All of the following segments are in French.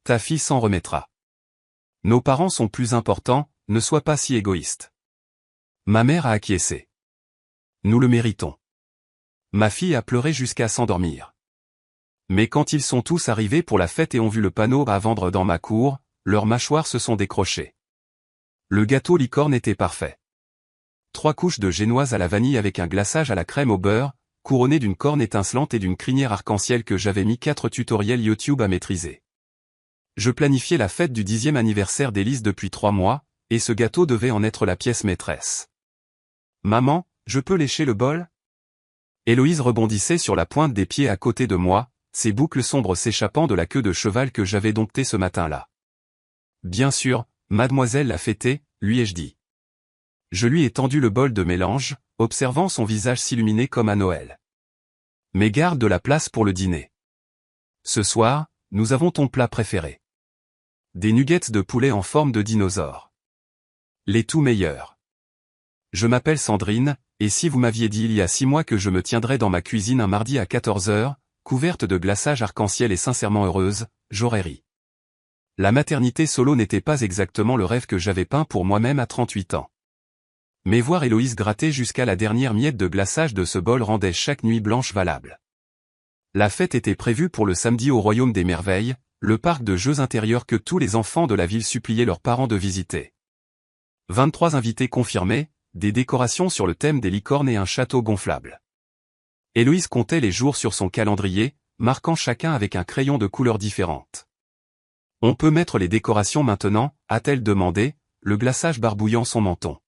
Ta fille s'en remettra. Nos parents sont plus importants, ne sois pas si égoïste. Ma mère a acquiescé. Nous le méritons. Ma fille a pleuré jusqu'à s'endormir. Mais quand ils sont tous arrivés pour la fête et ont vu le panneau à vendre dans ma cour, leurs mâchoires se sont décrochées. Le gâteau licorne était parfait. 3 couches de génoise à la vanille avec un glaçage à la crème au beurre, couronné d'une corne étincelante et d'une crinière arc-en-ciel que j'avais mis 4 tutoriels YouTube à maîtriser. Je planifiais la fête du 10e anniversaire d'Élise depuis 3 mois, et ce gâteau devait en être la pièce maîtresse. Maman, je peux lécher le bol? Héloïse rebondissait sur la pointe des pieds à côté de moi, ses boucles sombres s'échappant de la queue de cheval que j'avais domptée ce matin-là. Bien sûr, mademoiselle l'a fêté, lui ai-je dit. Je lui ai tendu le bol de mélange, observant son visage s'illuminer comme à Noël. Mais garde de la place pour le dîner. Ce soir, nous avons ton plat préféré. Des nuggets de poulet en forme de dinosaure. Les tout meilleurs. Je m'appelle Sandrine, et si vous m'aviez dit il y a 6 mois que je me tiendrais dans ma cuisine un mardi à 14 h, couverte de glaçage arc-en-ciel et sincèrement heureuse, j'aurais ri. La maternité solo n'était pas exactement le rêve que j'avais peint pour moi-même à 38 ans. Mais voir Héloïse gratter jusqu'à la dernière miette de glaçage de ce bol rendait chaque nuit blanche valable. La fête était prévue pour le samedi au Royaume des Merveilles, le parc de jeux intérieurs que tous les enfants de la ville suppliaient leurs parents de visiter. 23 invités confirmés, des décorations sur le thème des licornes et un château gonflable. Héloïse comptait les jours sur son calendrier, marquant chacun avec un crayon de couleurs différentes. On peut mettre les décorations maintenant, a-t-elle demandé, le glaçage barbouillant son menton.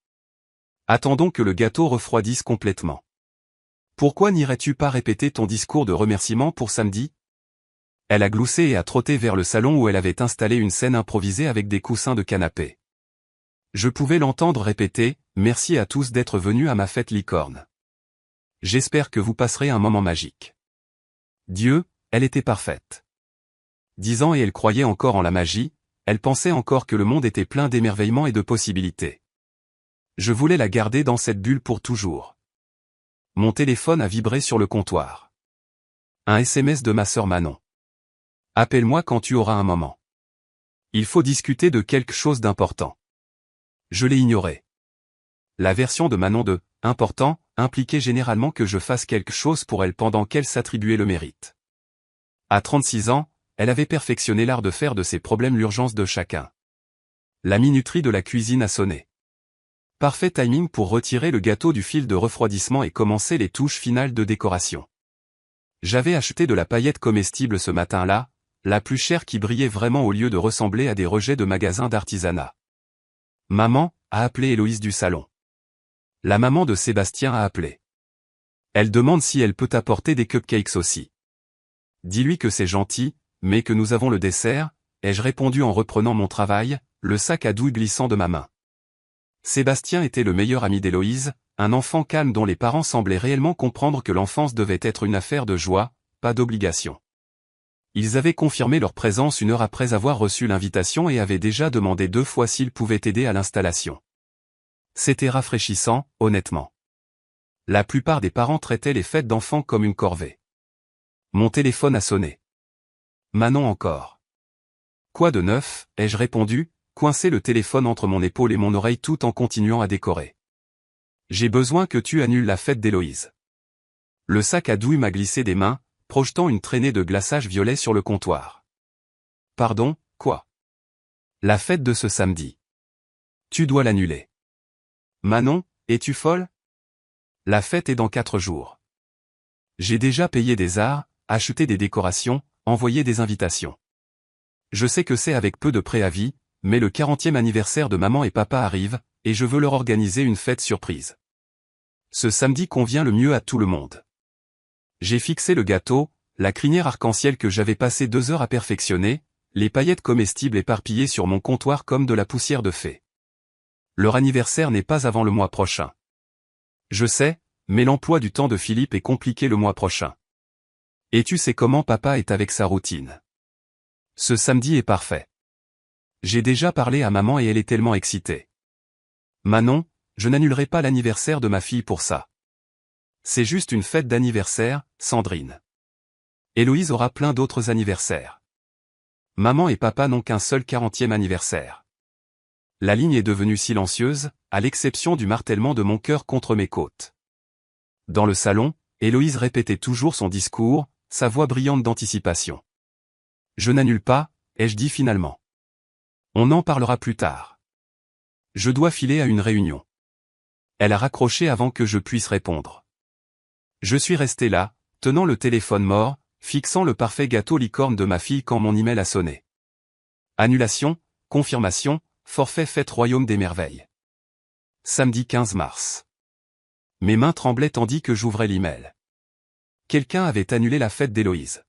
Attendons que le gâteau refroidisse complètement. Pourquoi n'irais-tu pas répéter ton discours de remerciement pour samedi? Elle a gloussé et a trotté vers le salon où elle avait installé une scène improvisée avec des coussins de canapé. Je pouvais l'entendre répéter, « Merci à tous d'être venus à ma fête licorne. J'espère que vous passerez un moment magique. » Dieu, elle était parfaite. 10 ans et elle croyait encore en la magie, elle pensait encore que le monde était plein d'émerveillements et de possibilités. Je voulais la garder dans cette bulle pour toujours. Mon téléphone a vibré sur le comptoir. Un SMS de ma sœur Manon. Appelle-moi quand tu auras un moment. Il faut discuter de quelque chose d'important. Je l'ai ignoré. La version de Manon de « important » impliquait généralement que je fasse quelque chose pour elle pendant qu'elle s'attribuait le mérite. À 36 ans, elle avait perfectionné l'art de faire de ses problèmes l'urgence de chacun. La minuterie de la cuisine a sonné. Parfait timing pour retirer le gâteau du fil de refroidissement et commencer les touches finales de décoration. J'avais acheté de la paillette comestible ce matin-là, la plus chère qui brillait vraiment au lieu de ressembler à des rejets de magasins d'artisanat. Maman, a appelé Héloïse du salon. La maman de Sébastien a appelé. Elle demande si elle peut apporter des cupcakes aussi. Dis-lui que c'est gentil, mais que nous avons le dessert, ai-je répondu en reprenant mon travail, le sac à douille glissant de ma main. Sébastien était le meilleur ami d'Héloïse, un enfant calme dont les parents semblaient réellement comprendre que l'enfance devait être une affaire de joie, pas d'obligation. Ils avaient confirmé leur présence 1 heure après avoir reçu l'invitation et avaient déjà demandé 2 fois s'ils pouvaient aider à l'installation. C'était rafraîchissant, honnêtement. La plupart des parents traitaient les fêtes d'enfants comme une corvée. Mon téléphone a sonné. Manon encore. Quoi de neuf, ai-je répondu, coincé le téléphone entre mon épaule et mon oreille tout en continuant à décorer. J'ai besoin que tu annules la fête d'Héloïse. Le sac à douille m'a glissé des mains, projetant une traînée de glaçage violet sur le comptoir. Pardon, quoi? La fête de ce samedi. Tu dois l'annuler. Manon, es-tu folle? La fête est dans 4 jours. J'ai déjà payé des arts, acheté des décorations, envoyé des invitations. Je sais que c'est avec peu de préavis, mais le 40e anniversaire de maman et papa arrive, et je veux leur organiser une fête surprise. Ce samedi convient le mieux à tout le monde. J'ai fixé le gâteau, la crinière arc-en-ciel que j'avais passé 2 heures à perfectionner, les paillettes comestibles éparpillées sur mon comptoir comme de la poussière de fée. Leur anniversaire n'est pas avant le mois prochain. Je sais, mais l'emploi du temps de Philippe est compliqué le mois prochain. Et tu sais comment papa est avec sa routine. Ce samedi est parfait. J'ai déjà parlé à maman et elle est tellement excitée. Manon, je n'annulerai pas l'anniversaire de ma fille pour ça. C'est juste une fête d'anniversaire, Sandrine. Héloïse aura plein d'autres anniversaires. Maman et papa n'ont qu'un seul 40e anniversaire. La ligne est devenue silencieuse, à l'exception du martèlement de mon cœur contre mes côtes. Dans le salon, Héloïse répétait toujours son discours, sa voix brillante d'anticipation. Je n'annule pas, ai-je dit finalement. On en parlera plus tard. Je dois filer à une réunion. Elle a raccroché avant que je puisse répondre. Je suis resté là, tenant le téléphone mort, fixant le parfait gâteau licorne de ma fille quand mon email a sonné. Annulation, confirmation, forfait fête Royaume des Merveilles. Samedi 15 mars. Mes mains tremblaient tandis que j'ouvrais l'email. Quelqu'un avait annulé la fête d'Héloïse.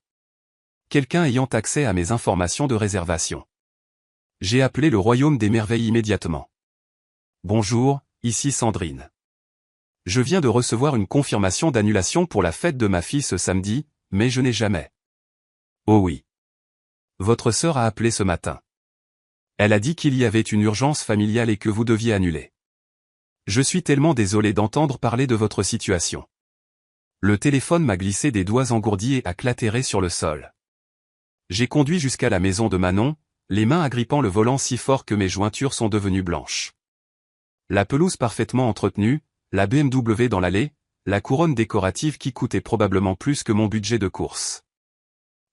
Quelqu'un ayant accès à mes informations de réservation. J'ai appelé le Royaume des Merveilles immédiatement. Bonjour, ici Sandrine. Je viens de recevoir une confirmation d'annulation pour la fête de ma fille ce samedi, mais je n'ai jamais. Oh oui. Votre sœur a appelé ce matin. Elle a dit qu'il y avait une urgence familiale et que vous deviez annuler. Je suis tellement désolé d'entendre parler de votre situation. Le téléphone m'a glissé des doigts engourdis et a clatéré sur le sol. J'ai conduit jusqu'à la maison de Manon, les mains agrippant le volant si fort que mes jointures sont devenues blanches. La pelouse parfaitement entretenue, la BMW dans l'allée, la couronne décorative qui coûtait probablement plus que mon budget de course.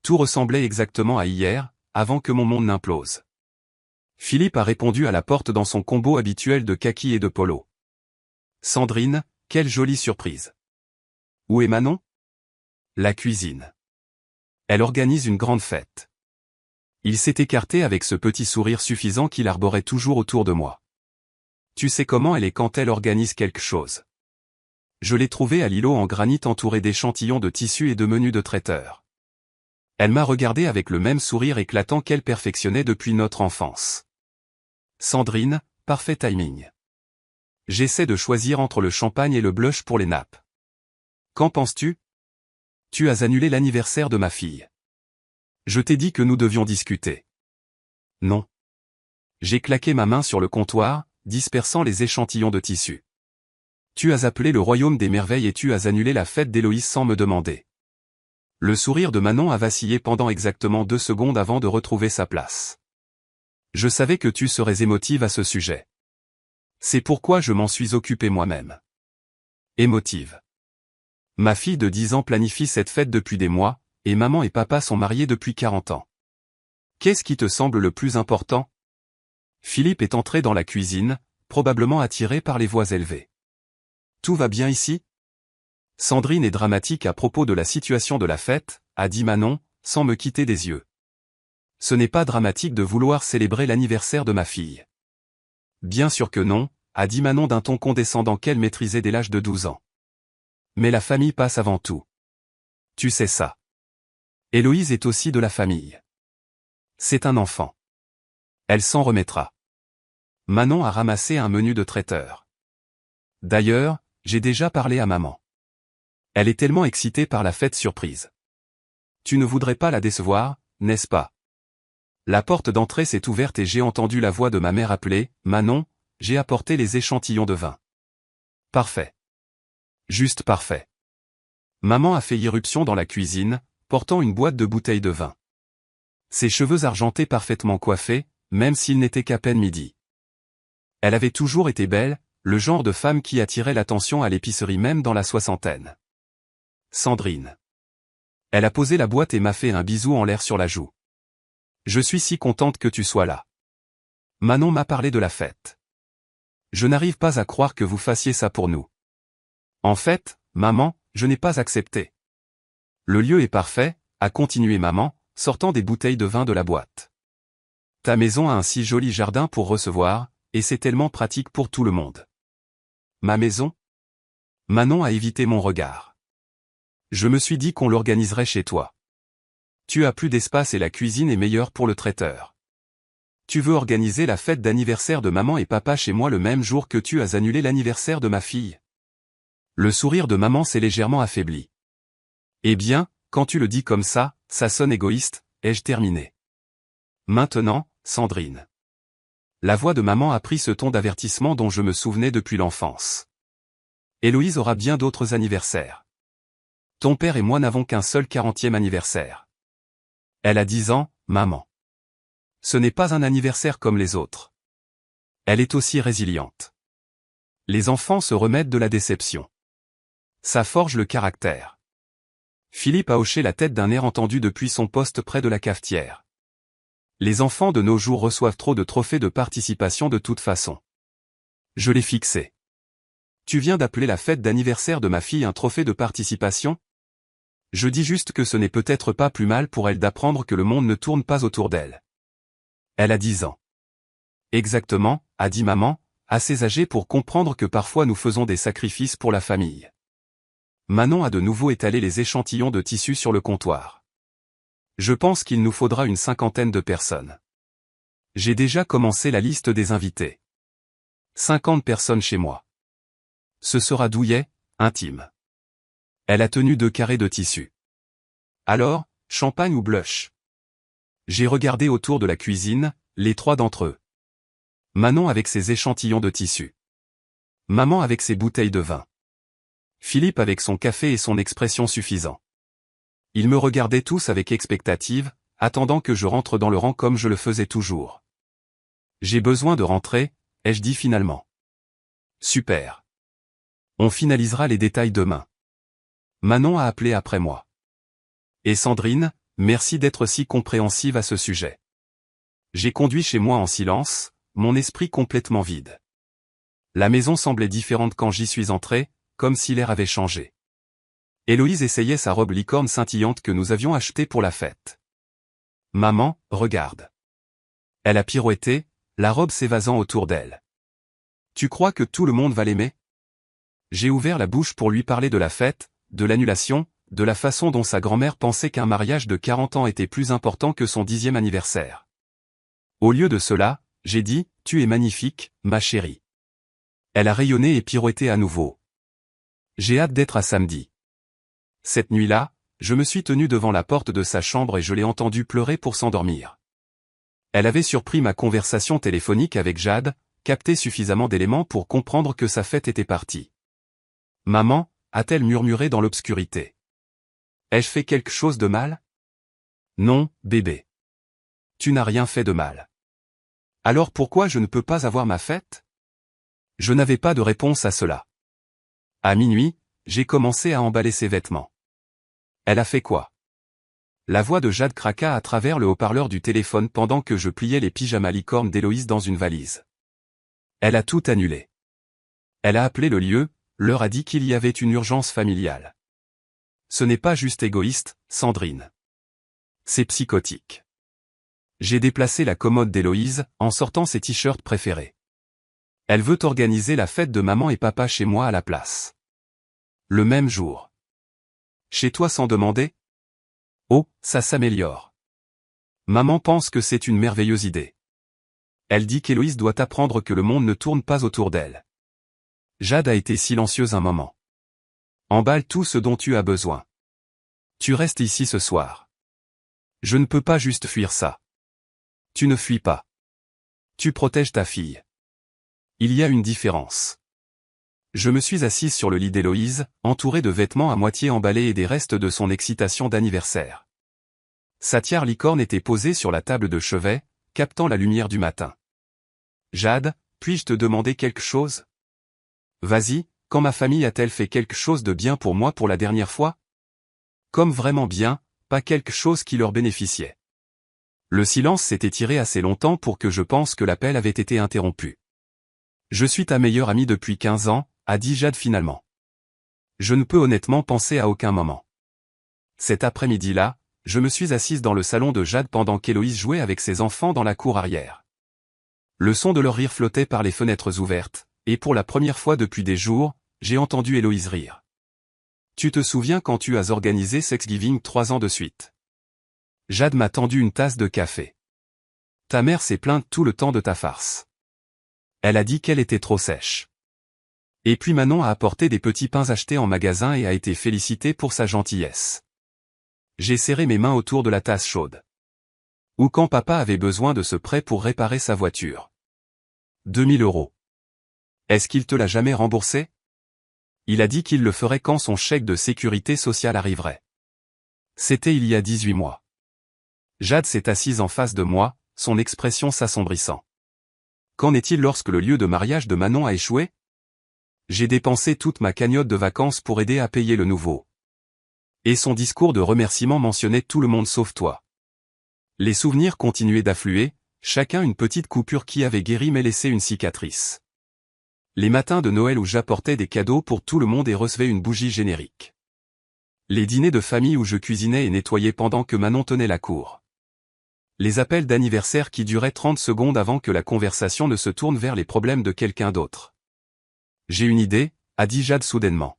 Tout ressemblait exactement à hier, avant que mon monde n'implose. Philippe a répondu à la porte dans son combo habituel de kaki et de polo. Sandrine, quelle jolie surprise. Où est Manon? La cuisine. Elle organise une grande fête. Il s'est écarté avec ce petit sourire suffisant qu'il arborait toujours autour de moi. Tu sais comment elle est quand elle organise quelque chose. Je l'ai trouvée à l'îlot en granit entouré d'échantillons de tissus et de menus de traiteur. Elle m'a regardé avec le même sourire éclatant qu'elle perfectionnait depuis notre enfance. Sandrine, parfait timing. J'essaie de choisir entre le champagne et le blush pour les nappes. Qu'en penses-tu? Tu as annulé l'anniversaire de ma fille. Je t'ai dit que nous devions discuter. Non. J'ai claqué ma main sur le comptoir, dispersant les échantillons de tissu. Tu as appelé le Royaume des Merveilles et tu as annulé la fête d'Héloïse sans me demander. Le sourire de Manon a vacillé pendant exactement 2 secondes avant de retrouver sa place. Je savais que tu serais émotive à ce sujet. C'est pourquoi je m'en suis occupé moi-même. Émotive. Ma fille de 10 ans planifie cette fête depuis des mois, et maman et papa sont mariés depuis 40 ans. Qu'est-ce qui te semble le plus important? Philippe est entré dans la cuisine, probablement attiré par les voix élevées. Tout va bien ici? Sandrine est dramatique à propos de la situation de la fête, a dit Manon, sans me quitter des yeux. Ce n'est pas dramatique de vouloir célébrer l'anniversaire de ma fille. Bien sûr que non, a dit Manon d'un ton condescendant qu'elle maîtrisait dès l'âge de 12 ans. Mais la famille passe avant tout. Tu sais ça. Héloïse est aussi de la famille. C'est un enfant. Elle s'en remettra. Manon a ramassé un menu de traiteur. D'ailleurs, j'ai déjà parlé à maman. Elle est tellement excitée par la fête surprise. Tu ne voudrais pas la décevoir, n'est-ce pas? La porte d'entrée s'est ouverte et j'ai entendu la voix de ma mère appeler, Manon, j'ai apporté les échantillons de vin. Parfait. Juste parfait. Maman a fait irruption dans la cuisine, portant une boîte de bouteilles de vin. Ses cheveux argentés parfaitement coiffés, même s'il n'était qu'à peine midi. Elle avait toujours été belle, le genre de femme qui attirait l'attention à l'épicerie même dans la soixantaine. Sandrine. Elle a posé la boîte et m'a fait un bisou en l'air sur la joue. Je suis si contente que tu sois là. Manon m'a parlé de la fête. Je n'arrive pas à croire que vous fassiez ça pour nous. En fait, maman, je n'ai pas accepté. Le lieu est parfait, a continué maman, sortant des bouteilles de vin de la boîte. Ta maison a un si joli jardin pour recevoir, et c'est tellement pratique pour tout le monde. Ma maison? Manon a évité mon regard. Je me suis dit qu'on l'organiserait chez toi. Tu as plus d'espace et la cuisine est meilleure pour le traiteur. Tu veux organiser la fête d'anniversaire de maman et papa chez moi le même jour que tu as annulé l'anniversaire de ma fille? Le sourire de maman s'est légèrement affaibli. Eh bien, quand tu le dis comme ça sonne égoïste, ai-je terminé. Maintenant, Sandrine. La voix de maman a pris ce ton d'avertissement dont je me souvenais depuis l'enfance. Héloïse aura bien d'autres anniversaires. Ton père et moi n'avons qu'un seul 40e anniversaire. Elle a 10 ans, maman. Ce n'est pas un anniversaire comme les autres. Elle est aussi résiliente. Les enfants se remettent de la déception. Ça forge le caractère. Philippe a hoché la tête d'un air entendu depuis son poste près de la cafetière. Les enfants de nos jours reçoivent trop de trophées de participation de toute façon. Je l'ai fixé. Tu viens d'appeler la fête d'anniversaire de ma fille un trophée de participation? Je dis juste que ce n'est peut-être pas plus mal pour elle d'apprendre que le monde ne tourne pas autour d'elle. Elle a 10 ans. Exactement, a dit maman, assez âgée pour comprendre que parfois nous faisons des sacrifices pour la famille. Manon a de nouveau étalé les échantillons de tissu sur le comptoir. Je pense qu'il nous faudra une 50aine de personnes. J'ai déjà commencé la liste des invités. 50 personnes chez moi. Ce sera douillet, intime. Elle a tenu 2 carrés de tissu. Alors, champagne ou blush? J'ai regardé autour de la cuisine, les 3 d'entre eux. Manon avec ses échantillons de tissu. Maman avec ses bouteilles de vin. Philippe avec son café et son expression suffisant. Ils me regardaient tous avec expectative, attendant que je rentre dans le rang comme je le faisais toujours. J'ai besoin de rentrer, ai-je dit finalement. Super. On finalisera les détails demain. Manon a appelé après moi. Et Sandrine, merci d'être si compréhensive à ce sujet. J'ai conduit chez moi en silence, mon esprit complètement vide. La maison semblait différente quand j'y suis entré, comme si l'air avait changé. Héloïse essayait sa robe licorne scintillante que nous avions achetée pour la fête. Maman, regarde. Elle a pirouetté, la robe s'évasant autour d'elle. Tu crois que tout le monde va l'aimer? J'ai ouvert la bouche pour lui parler de la fête, de l'annulation, de la façon dont sa grand-mère pensait qu'un mariage de 40 ans était plus important que son 10e anniversaire. Au lieu de cela, j'ai dit, tu es magnifique, ma chérie. Elle a rayonné et pirouetté à nouveau. J'ai hâte d'être à samedi. Cette nuit-là, je me suis tenu devant la porte de sa chambre et je l'ai entendue pleurer pour s'endormir. Elle avait surpris ma conversation téléphonique avec Jade, capté suffisamment d'éléments pour comprendre que sa fête était partie. Maman, a-t-elle murmuré dans l'obscurité. Ai-je fait quelque chose de mal? Non, bébé. Tu n'as rien fait de mal. Alors pourquoi je ne peux pas avoir ma fête? Je n'avais pas de réponse à cela. À minuit, j'ai commencé à emballer ses vêtements. Elle a fait quoi? La voix de Jade craqua à travers le haut-parleur du téléphone pendant que je pliais les pyjamas licornes d'Héloïse dans une valise. Elle a tout annulé. Elle a appelé le lieu, leur a dit qu'il y avait une urgence familiale. Ce n'est pas juste égoïste, Sandrine. C'est psychotique. J'ai déplacé la commode d'Héloïse, en sortant ses t-shirts préférés. Elle veut organiser la fête de maman et papa chez moi à la place. Le même jour. Chez toi sans demander? Oh, ça s'améliore. Maman pense que c'est une merveilleuse idée. Elle dit qu'Héloïse doit apprendre que le monde ne tourne pas autour d'elle. Jade a été silencieuse un moment. Emballe tout ce dont tu as besoin. Tu restes ici ce soir. Je ne peux pas juste fuir ça. Tu ne fuis pas. Tu protèges ta fille. Il y a une différence. Je me suis assise sur le lit d'Héloïse, entourée de vêtements à moitié emballés et des restes de son excitation d'anniversaire. Sa tiare licorne était posée sur la table de chevet, captant la lumière du matin. Jade, puis-je te demander quelque chose? Vas-y, quand ma famille a-t-elle fait quelque chose de bien pour moi pour la dernière fois? Comme vraiment bien, pas quelque chose qui leur bénéficiait. Le silence s'est étiré assez longtemps pour que je pense que l'appel avait été interrompu. Je suis ta meilleure amie depuis 15 ans, a dit Jade finalement. Je ne peux honnêtement penser à aucun moment. Cet après-midi-là, je me suis assise dans le salon de Jade pendant qu'Héloïse jouait avec ses enfants dans la cour arrière. Le son de leur rire flottait par les fenêtres ouvertes, et pour la première fois depuis des jours, j'ai entendu Héloïse rire. Tu te souviens quand tu as organisé Thanksgiving 3 ans de suite? Jade m'a tendu une tasse de café. Ta mère s'est plainte tout le temps de ta farce. Elle a dit qu'elle était trop sèche. Et puis Manon a apporté des petits pains achetés en magasin et a été félicitée pour sa gentillesse. J'ai serré mes mains autour de la tasse chaude. Ou quand papa avait besoin de ce prêt pour réparer sa voiture. 2000 €. Est-ce qu'il te l'a jamais remboursé? Il a dit qu'il le ferait quand son chèque de sécurité sociale arriverait. C'était il y a 18 mois. Jade s'est assise en face de moi, son expression s'assombrissant. Qu'en est-il lorsque le lieu de mariage de Manon a échoué? J'ai dépensé toute ma cagnotte de vacances pour aider à payer le nouveau. Et son discours de remerciement mentionnait tout le monde sauf toi. Les souvenirs continuaient d'affluer, chacun une petite coupure qui avait guéri mais laissé une cicatrice. Les matins de Noël où j'apportais des cadeaux pour tout le monde et recevais une bougie générique. Les dîners de famille où je cuisinais et nettoyais pendant que Manon tenait la cour. Les appels d'anniversaire qui duraient 30 secondes avant que la conversation ne se tourne vers les problèmes de quelqu'un d'autre. J'ai une idée, a dit Jade soudainement.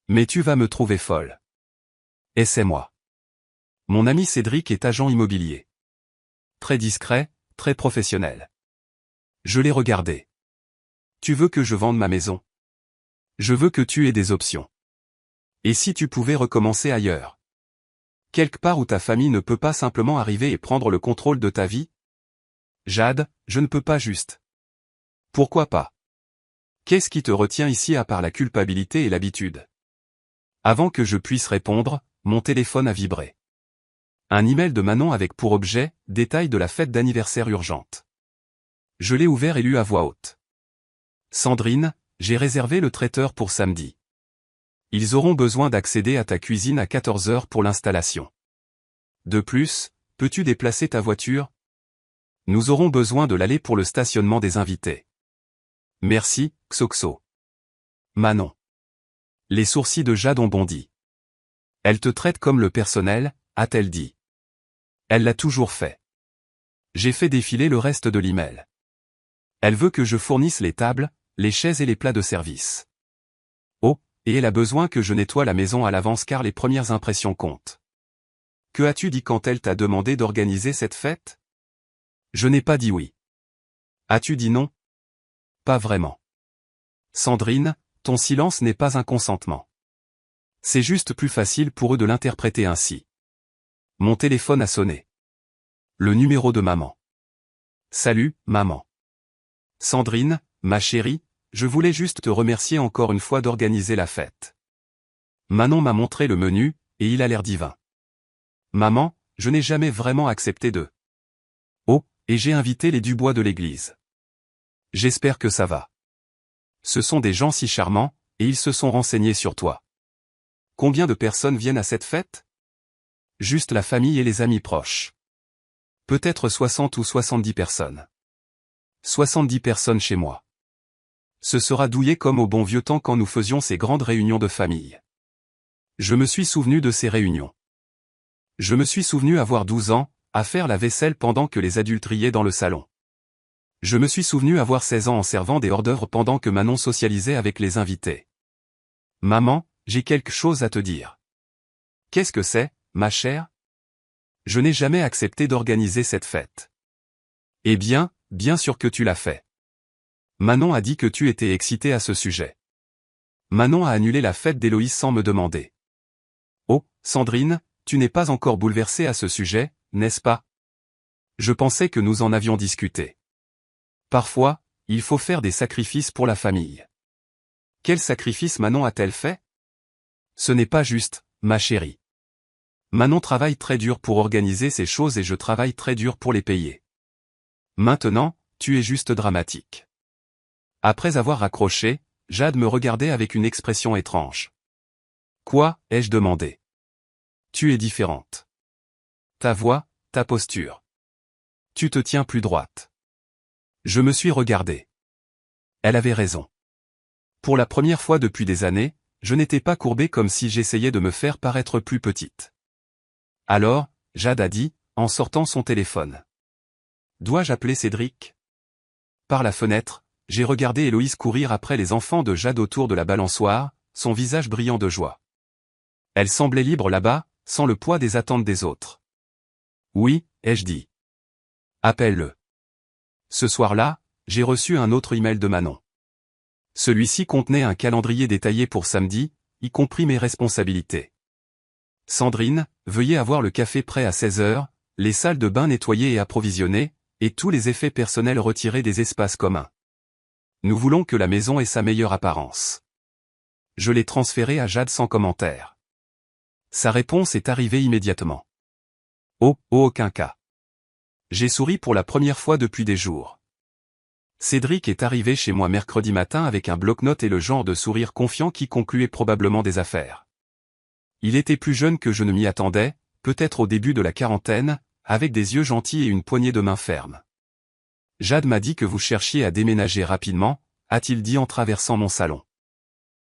Mais tu vas me trouver folle. Et c'est moi. Mon ami Cédric est agent immobilier. Très discret, très professionnel. Je l'ai regardé. Tu veux que je vende ma maison? Je veux que tu aies des options. Et si tu pouvais recommencer ailleurs? Quelque part où ta famille ne peut pas simplement arriver et prendre le contrôle de ta vie? Jade, je ne peux pas juste. Pourquoi pas? Qu'est-ce qui te retient ici à part la culpabilité et l'habitude? Avant que je puisse répondre, mon téléphone a vibré. Un email de Manon avec pour objet, détail de la fête d'anniversaire urgente. Je l'ai ouvert et lu à voix haute. Sandrine, j'ai réservé le traiteur pour samedi. Ils auront besoin d'accéder à ta cuisine à 14 h pour l'installation. De plus, peux-tu déplacer ta voiture? Nous aurons besoin de l'aller pour le stationnement des invités. Merci, Xoxo. Manon. Les sourcils de Jade ont bondi. Elle te traite comme le personnel, a-t-elle dit. Elle l'a toujours fait. J'ai fait défiler le reste de l'email. Elle veut que je fournisse les tables, les chaises et les plats de service. Oh, et elle a besoin que je nettoie la maison à l'avance car les premières impressions comptent. Que as-tu dit quand elle t'a demandé d'organiser cette fête? Je n'ai pas dit oui. As-tu dit non? Pas vraiment. Sandrine, ton silence n'est pas un consentement. C'est juste plus facile pour eux de l'interpréter ainsi. Mon téléphone a sonné. Le numéro de maman. Salut, maman. Sandrine, ma chérie, je voulais juste te remercier encore une fois d'organiser la fête. Manon m'a montré le menu, et il a l'air divin. Maman, je n'ai jamais vraiment accepté de. Oh, et j'ai invité les Dubois de l'église. J'espère que ça va. Ce sont des gens si charmants, et ils se sont renseignés sur toi. Combien de personnes viennent à cette fête? Juste la famille et les amis proches. Peut-être 60 ou 70 personnes. 70 personnes chez moi. Ce sera douillet comme au bon vieux temps quand nous faisions ces grandes réunions de famille. Je me suis souvenu de ces réunions. Je me suis souvenu avoir 12 ans, à faire la vaisselle pendant que les adultes riaient dans le salon. Je me suis souvenu avoir 16 ans en servant des hors-d'œuvre pendant que Manon socialisait avec les invités. Maman, j'ai quelque chose à te dire. Qu'est-ce que c'est, ma chère? Je n'ai jamais accepté d'organiser cette fête. Eh bien, bien sûr que tu l'as fait. Manon a dit que tu étais excitée à ce sujet. Manon a annulé la fête d'Héloïse sans me demander. Oh, Sandrine, tu n'es pas encore bouleversée à ce sujet, n'est-ce pas? Je pensais que nous en avions discuté. Parfois, il faut faire des sacrifices pour la famille. Quel sacrifice Manon a-t-elle fait? Ce n'est pas juste, ma chérie. Manon travaille très dur pour organiser ces choses et je travaille très dur pour les payer. Maintenant, tu es juste dramatique. Après avoir raccroché, Jade me regardait avec une expression étrange. Quoi, ai-je demandé? Tu es différente. Ta voix, ta posture. Tu te tiens plus droite. Je me suis regardé. Elle avait raison. Pour la première fois depuis des années, je n'étais pas courbée comme si j'essayais de me faire paraître plus petite. Alors, Jade a dit, en sortant son téléphone. Dois-je appeler Cédric? Par la fenêtre, j'ai regardé Héloïse courir après les enfants de Jade autour de la balançoire, son visage brillant de joie. Elle semblait libre là-bas, sans le poids des attentes des autres. Oui, ai-je dit. Appelle-le. Ce soir-là, j'ai reçu un autre email de Manon. Celui-ci contenait un calendrier détaillé pour samedi, y compris mes responsabilités. Sandrine, veuillez avoir le café prêt à 16 h, les salles de bain nettoyées et approvisionnées, et tous les effets personnels retirés des espaces communs. Nous voulons que la maison ait sa meilleure apparence. Je l'ai transféré à Jade sans commentaire. Sa réponse est arrivée immédiatement. Oh, aucun cas. J'ai souri pour la première fois depuis des jours. Cédric est arrivé chez moi mercredi matin avec un bloc-notes et le genre de sourire confiant qui concluait probablement des affaires. Il était plus jeune que je ne m'y attendais, peut-être au début de la quarantaine, avec des yeux gentils et une poignée de main ferme. Jade m'a dit que vous cherchiez à déménager rapidement, a-t-il dit en traversant mon salon.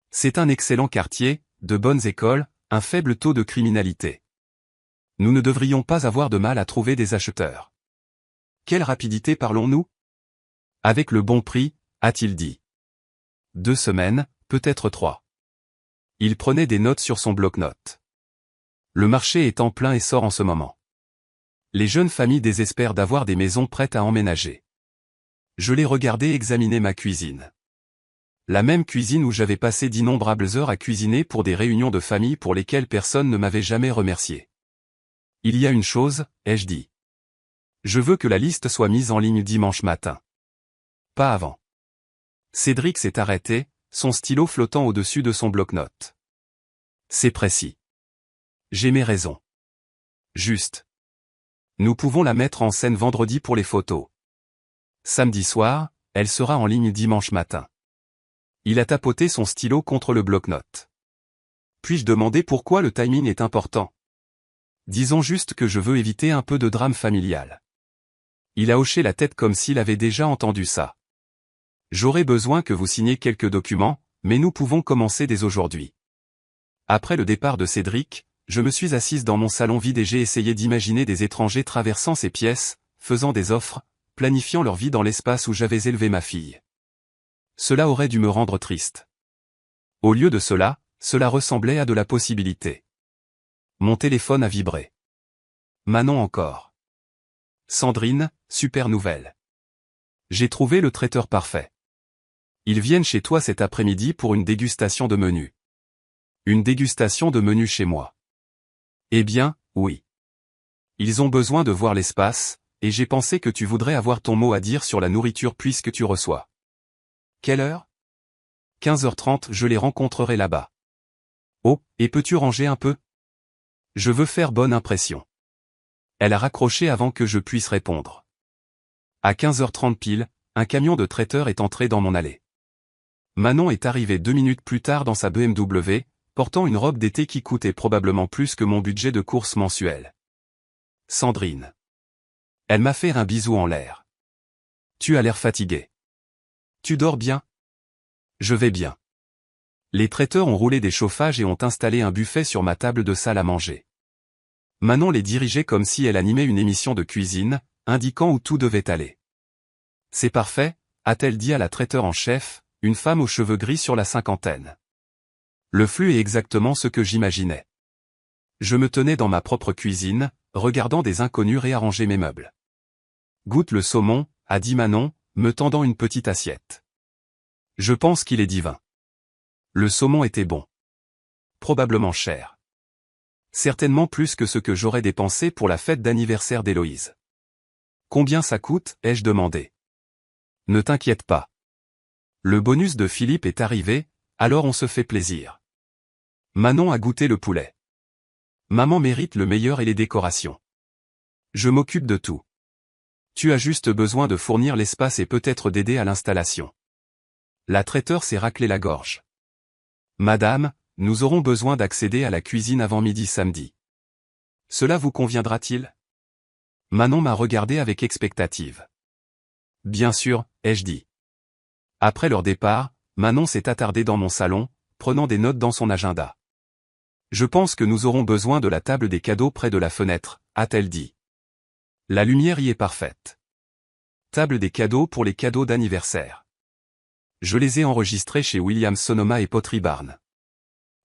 C'est un excellent quartier, de bonnes écoles, un faible taux de criminalité. Nous ne devrions pas avoir de mal à trouver des acheteurs. Quelle rapidité parlons-nous? Avec le bon prix, a-t-il dit. 2 semaines, peut-être 3. Il prenait des notes sur son bloc-notes. Le marché est en plein essor en ce moment. Les jeunes familles désespèrent d'avoir des maisons prêtes à emménager. Je l'ai regardé examiner ma cuisine. La même cuisine où j'avais passé d'innombrables heures à cuisiner pour des réunions de famille pour lesquelles personne ne m'avait jamais remercié. Il y a une chose, ai-je dit. Je veux que la liste soit mise en ligne dimanche matin. Pas avant. Cédric s'est arrêté, son stylo flottant au-dessus de son bloc-notes. C'est précis. J'ai mes raisons. Juste. Nous pouvons la mettre en scène vendredi pour les photos. Samedi soir, elle sera en ligne dimanche matin. Il a tapoté son stylo contre le bloc-notes. Puis-je demander pourquoi le timing est important? Disons juste que je veux éviter un peu de drame familial. Il a hoché la tête comme s'il avait déjà entendu ça. J'aurai besoin que vous signiez quelques documents, mais nous pouvons commencer dès aujourd'hui. Après le départ de Cédric, je me suis assise dans mon salon vide et j'ai essayé d'imaginer des étrangers traversant ces pièces, faisant des offres, planifiant leur vie dans l'espace où j'avais élevé ma fille. Cela aurait dû me rendre triste. Au lieu de cela, cela ressemblait à de la possibilité. Mon téléphone a vibré. Manon encore. Sandrine, super nouvelle. J'ai trouvé le traiteur parfait. Ils viennent chez toi cet après-midi pour une dégustation de menu. Une dégustation de menu chez moi. Eh bien, oui. Ils ont besoin de voir l'espace, et j'ai pensé que tu voudrais avoir ton mot à dire sur la nourriture puisque tu reçois. Quelle heure? 15h30, je les rencontrerai là-bas. Oh, et peux-tu ranger un peu? Je veux faire bonne impression. Elle a raccroché avant que je puisse répondre. À 15h30 pile, un camion de traiteur est entré dans mon allée. Manon est arrivée 2 minutes plus tard dans sa BMW, portant une robe d'été qui coûtait probablement plus que mon budget de course mensuel. Sandrine. Elle m'a fait un bisou en l'air. Tu as l'air fatigué. Tu dors bien? Je vais bien. Les traiteurs ont roulé des chauffages et ont installé un buffet sur ma table de salle à manger. Manon les dirigeait comme si elle animait une émission de cuisine, indiquant où tout devait aller. C'est parfait, a-t-elle dit à la traiteur en chef, une femme aux cheveux gris sur la cinquantaine. Le flux est exactement ce que j'imaginais. Je me tenais dans ma propre cuisine, regardant des inconnus réarranger mes meubles. Goûte le saumon, a dit Manon, me tendant une petite assiette. Je pense qu'il est divin. Le saumon était bon. Probablement cher. Certainement plus que ce que j'aurais dépensé pour la fête d'anniversaire d'Héloïse. Combien ça coûte, ai-je demandé. Ne t'inquiète pas. Le bonus de Philippe est arrivé, alors on se fait plaisir. Manon a goûté le poulet. Maman mérite le meilleur et les décorations. Je m'occupe de tout. Tu as juste besoin de fournir l'espace et peut-être d'aider à l'installation. La traiteur s'est raclé la gorge. Madame, nous aurons besoin d'accéder à la cuisine avant midi samedi. Cela vous conviendra-t-il? Manon m'a regardé avec expectative. Bien sûr, ai-je dit. Après leur départ, Manon s'est attardée dans mon salon, prenant des notes dans son agenda. Je pense que nous aurons besoin de la table des cadeaux près de la fenêtre, a-t-elle dit. La lumière y est parfaite. Table des cadeaux pour les cadeaux d'anniversaire. Je les ai enregistrés chez Williams Sonoma et Pottery Barn.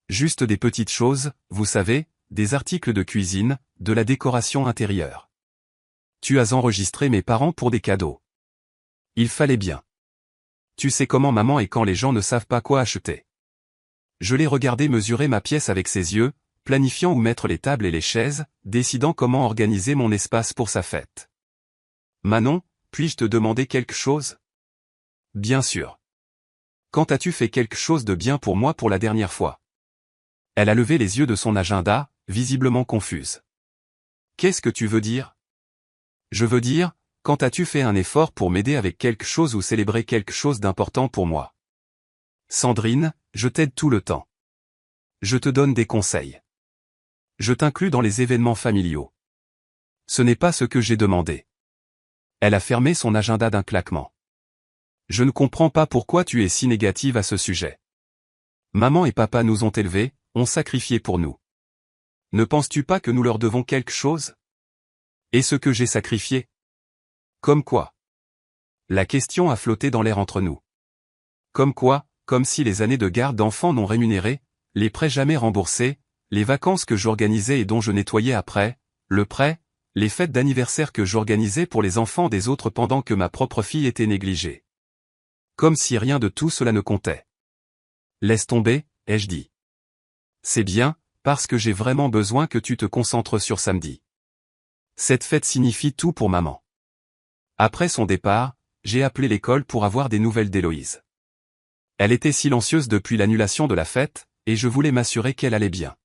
Juste des petites choses, vous savez, des articles de cuisine, de la décoration intérieure. Tu as enregistré mes parents pour des cadeaux. Il fallait bien. Tu sais comment maman est quand les gens ne savent pas quoi acheter. Je l'ai regardé mesurer ma pièce avec ses yeux, planifiant où mettre les tables et les chaises, décidant comment organiser mon espace pour sa fête. Manon, puis-je te demander quelque chose? Bien sûr. Quand as-tu fait quelque chose de bien pour moi pour la dernière fois? Elle a levé les yeux de son agenda, visiblement confuse. Qu'est-ce que tu veux dire? Je veux dire, quand as-tu fait un effort pour m'aider avec quelque chose ou célébrer quelque chose d'important pour moi? Sandrine, je t'aide tout le temps. Je te donne des conseils. Je t'inclus dans les événements familiaux. Ce n'est pas ce que j'ai demandé. Elle a fermé son agenda d'un claquement. Je ne comprends pas pourquoi tu es si négative à ce sujet. Maman et papa nous ont élevés, ont sacrifié pour nous. Ne penses-tu pas que nous leur devons quelque chose? Et ce que j'ai sacrifié? Comme quoi? La question a flotté dans l'air entre nous. Comme quoi, comme si les années de garde d'enfants non rémunérées, les prêts jamais remboursés, les vacances que j'organisais et dont je nettoyais après, le prêt, les fêtes d'anniversaire que j'organisais pour les enfants des autres pendant que ma propre fille était négligée. Comme si rien de tout cela ne comptait. Laisse tomber, ai-je dit. C'est bien, parce que j'ai vraiment besoin que tu te concentres sur samedi. Cette fête signifie tout pour maman. Après son départ, j'ai appelé l'école pour avoir des nouvelles d'Héloïse. Elle était silencieuse depuis l'annulation de la fête, et je voulais m'assurer qu'elle allait bien.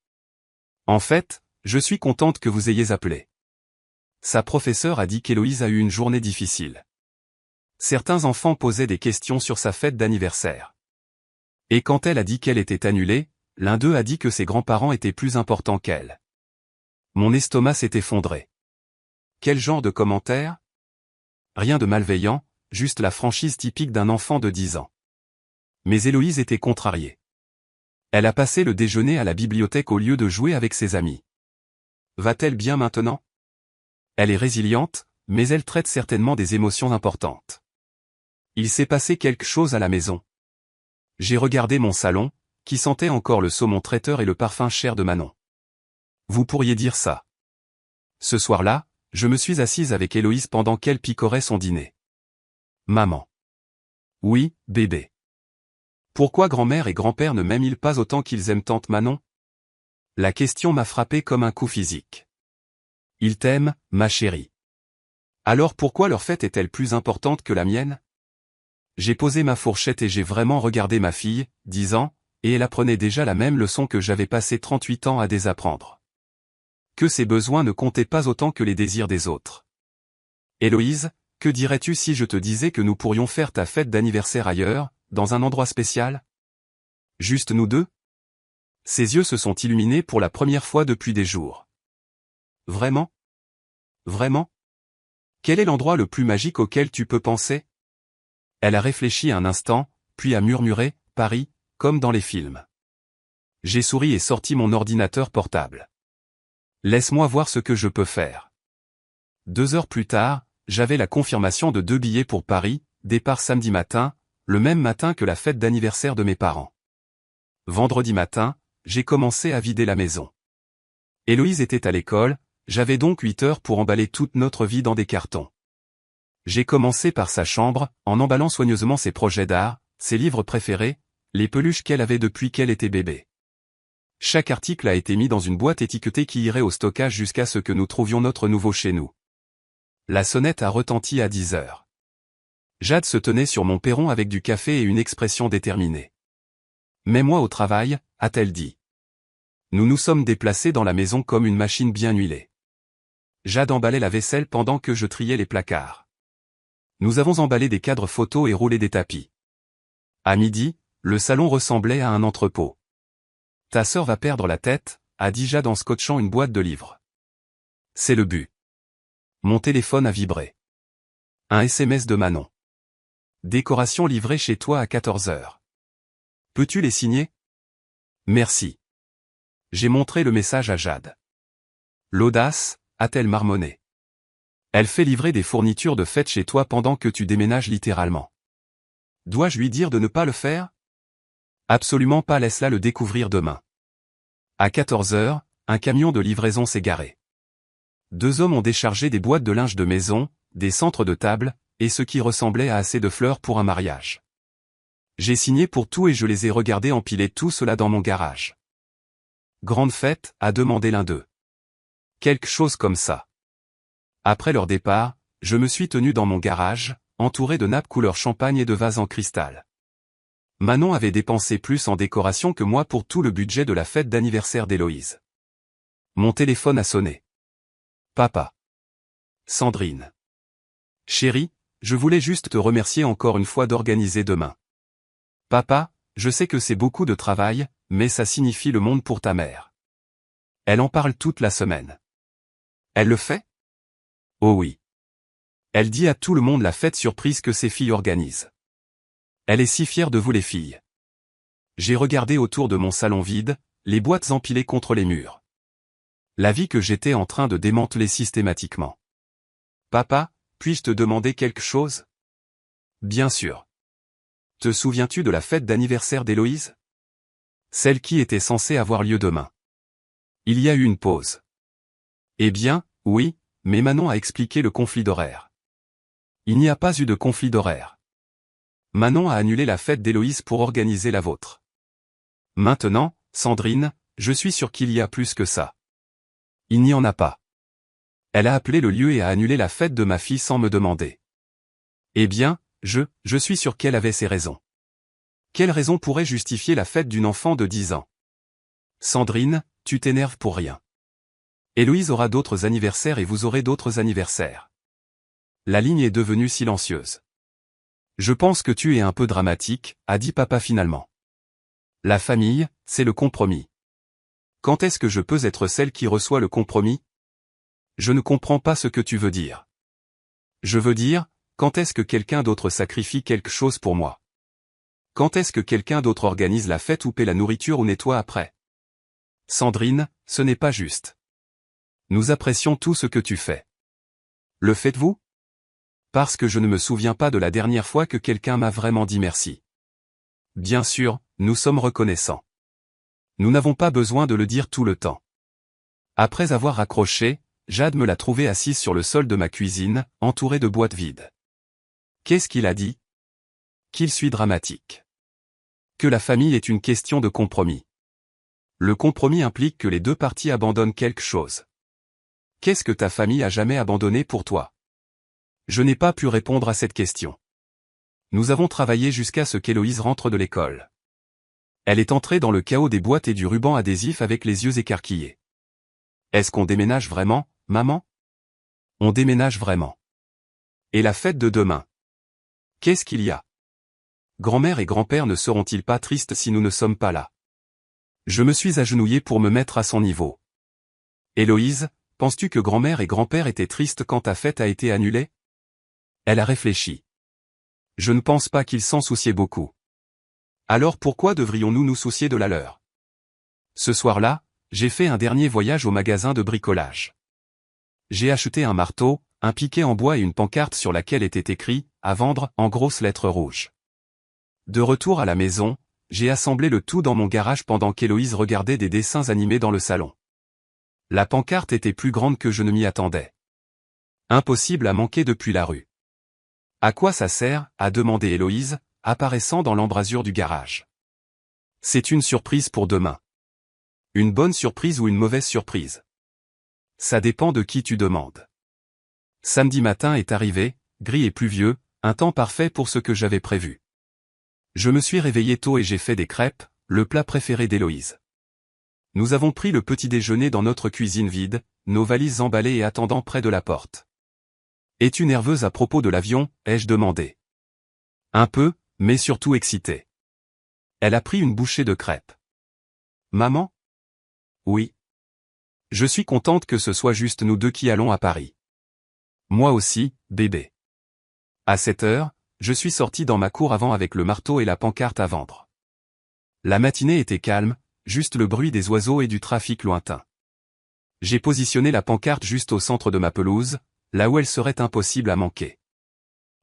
En fait, je suis contente que vous ayez appelé. Sa professeure a dit qu'Héloïse a eu une journée difficile. Certains enfants posaient des questions sur sa fête d'anniversaire. Et quand elle a dit qu'elle était annulée, l'un d'eux a dit que ses grands-parents étaient plus importants qu'elle. Mon estomac s'est effondré. Quel genre de commentaire? Rien de malveillant, juste la franchise typique d'un enfant de 10 ans. Mais Héloïse était contrariée. Elle a passé le déjeuner à la bibliothèque au lieu de jouer avec ses amis. Va-t-elle bien maintenant? Elle est résiliente, mais elle traite certainement des émotions importantes. Il s'est passé quelque chose à la maison. J'ai regardé mon salon, qui sentait encore le saumon traiteur et le parfum cher de Manon. Vous pourriez dire ça. Ce soir-là, je me suis assise avec Héloïse pendant qu'elle picorait son dîner. Maman. Oui, bébé. Pourquoi grand-mère et grand-père ne m'aiment-ils pas autant qu'ils aiment tante Manon? La question m'a frappé comme un coup physique. Ils t'aiment, ma chérie. Alors pourquoi leur fête est-elle plus importante que la mienne? J'ai posé ma fourchette et j'ai vraiment regardé ma fille, 10 ans, et elle apprenait déjà la même leçon que j'avais passé 38 ans à désapprendre. Que ses besoins ne comptaient pas autant que les désirs des autres. Héloïse, que dirais-tu si je te disais que nous pourrions faire ta fête d'anniversaire ailleurs, dans un endroit spécial? Juste nous deux? Ses yeux se sont illuminés pour la première fois depuis des jours. Vraiment? Vraiment? Quel est l'endroit le plus magique auquel tu peux penser? Elle a réfléchi un instant, puis a murmuré, Paris, comme dans les films. J'ai souri et sorti mon ordinateur portable. Laisse-moi voir ce que je peux faire. 2 heures plus tard, j'avais la confirmation de 2 billets pour Paris, départ samedi matin, le même matin que la fête d'anniversaire de mes parents. Vendredi matin, j'ai commencé à vider la maison. Héloïse était à l'école, j'avais donc 8 heures pour emballer toute notre vie dans des cartons. J'ai commencé par sa chambre, en emballant soigneusement ses projets d'art, ses livres préférés, les peluches qu'elle avait depuis qu'elle était bébé. Chaque article a été mis dans une boîte étiquetée qui irait au stockage jusqu'à ce que nous trouvions notre nouveau chez nous. La sonnette a retenti à 10 heures. Jade se tenait sur mon perron avec du café et une expression déterminée. « Mets-moi au travail », a-t-elle dit. Nous nous sommes déplacés dans la maison comme une machine bien huilée. Jade emballait la vaisselle pendant que je triais les placards. Nous avons emballé des cadres photos et roulé des tapis. À midi, le salon ressemblait à un entrepôt. « Ta sœur va perdre la tête », a dit Jade en scotchant une boîte de livres. C'est le but. Mon téléphone a vibré. Un SMS de Manon. Décoration livrée chez toi à 14 heures. Peux-tu les signer? Merci. J'ai montré le message à Jade. L'audace, a-t-elle marmonné. Elle fait livrer des fournitures de fête chez toi pendant que tu déménages littéralement. Dois-je lui dire de ne pas le faire? Absolument pas, laisse-la le découvrir demain. À 14 heures, un camion de livraison s'est garé. 2 hommes ont déchargé des boîtes de linge de maison, des centres de table, et ce qui ressemblait à assez de fleurs pour un mariage. J'ai signé pour tout et je les ai regardés empiler tout cela dans mon garage. Grande fête, a demandé l'un d'eux. Quelque chose comme ça. Après leur départ, je me suis tenu dans mon garage, entouré de nappes couleur champagne et de vases en cristal. Manon avait dépensé plus en décoration que moi pour tout le budget de la fête d'anniversaire d'Héloïse. Mon téléphone a sonné. Papa. Sandrine. Chérie, je voulais juste te remercier encore une fois d'organiser demain. Papa, je sais que c'est beaucoup de travail, mais ça signifie le monde pour ta mère. Elle en parle toute la semaine. Elle le fait? Oh oui. Elle dit à tout le monde la fête surprise que ses filles organisent. Elle est si fière de vous les filles. J'ai regardé autour de mon salon vide, les boîtes empilées contre les murs. La vie que j'étais en train de démanteler systématiquement. Papa, puis-je te demander quelque chose? Bien sûr. Te souviens-tu de la fête d'anniversaire d'Héloïse? Celle qui était censée avoir lieu demain. Il y a eu une pause. Eh bien, oui, mais Manon a expliqué le conflit d'horaire. Il n'y a pas eu de conflit d'horaire. Manon a annulé la fête d'Héloïse pour organiser la vôtre. Maintenant, Sandrine, je suis sûr qu'il y a plus que ça. Il n'y en a pas. Elle a appelé le lieu et a annulé la fête de ma fille sans me demander. Eh bien, je suis sûr qu'elle avait ses raisons. Quelle raison pourrait justifier la fête d'une enfant de 10 ans? Sandrine, tu t'énerves pour rien. Héloïse aura d'autres anniversaires et vous aurez d'autres anniversaires. La ligne est devenue silencieuse. Je pense que tu es un peu dramatique, a dit papa finalement. La famille, c'est le compromis. Quand est-ce que je peux être celle qui reçoit le compromis? Je ne comprends pas ce que tu veux dire. Je veux dire, quand est-ce que quelqu'un d'autre sacrifie quelque chose pour moi? Quand est-ce que quelqu'un d'autre organise la fête ou paie la nourriture ou nettoie après? Sandrine, ce n'est pas juste. Nous apprécions tout ce que tu fais. Le faites-vous? Parce que je ne me souviens pas de la dernière fois que quelqu'un m'a vraiment dit merci. Bien sûr, nous sommes reconnaissants. Nous n'avons pas besoin de le dire tout le temps. Après avoir raccroché, Jade me l'a trouvée assise sur le sol de ma cuisine, entourée de boîtes vides. Qu'est-ce qu'il a dit? Qu'il suis dramatique. Que la famille est une question de compromis. Le compromis implique que les deux parties abandonnent quelque chose. Qu'est-ce que ta famille a jamais abandonné pour toi? Je n'ai pas pu répondre à cette question. Nous avons travaillé jusqu'à ce qu'Héloïse rentre de l'école. Elle est entrée dans le chaos des boîtes et du ruban adhésif avec les yeux écarquillés. Est-ce qu'on déménage vraiment, maman? On déménage vraiment. Et la fête de demain? Qu'est-ce qu'il y a? Grand-mère et grand-père ne seront-ils pas tristes si nous ne sommes pas là? Je me suis agenouillé pour me mettre à son niveau. Héloïse, penses-tu que grand-mère et grand-père étaient tristes quand ta fête a été annulée? Elle a réfléchi. Je ne pense pas qu'ils s'en souciaient beaucoup. Alors pourquoi devrions-nous nous soucier de la leur? Ce soir-là, j'ai fait un dernier voyage au magasin de bricolage. J'ai acheté un marteau, un piquet en bois et une pancarte sur laquelle était écrit « À vendre » en grosses lettres rouges. De retour à la maison, j'ai assemblé le tout dans mon garage pendant qu'Héloïse regardait des dessins animés dans le salon. La pancarte était plus grande que je ne m'y attendais. Impossible à manquer depuis la rue. À quoi ça sert? A demandé Héloïse, apparaissant dans l'embrasure du garage. C'est une surprise pour demain. Une bonne surprise ou une mauvaise surprise? Ça dépend de qui tu demandes. Samedi matin est arrivé, gris et pluvieux, un temps parfait pour ce que j'avais prévu. Je me suis réveillé tôt et j'ai fait des crêpes, le plat préféré d'Héloïse. Nous avons pris le petit déjeuner dans notre cuisine vide, nos valises emballées et attendant près de la porte. Es-tu nerveuse à propos de l'avion? Ai-je demandé. Un peu, mais surtout excitée. Elle a pris une bouchée de crêpes. Maman? Oui. Je suis contente que ce soit juste nous deux qui allons à Paris. Moi aussi, bébé. À 7 heures, je suis sorti dans ma cour avant avec le marteau et la pancarte à vendre. La matinée était calme, juste le bruit des oiseaux et du trafic lointain. J'ai positionné la pancarte juste au centre de ma pelouse, là où elle serait impossible à manquer.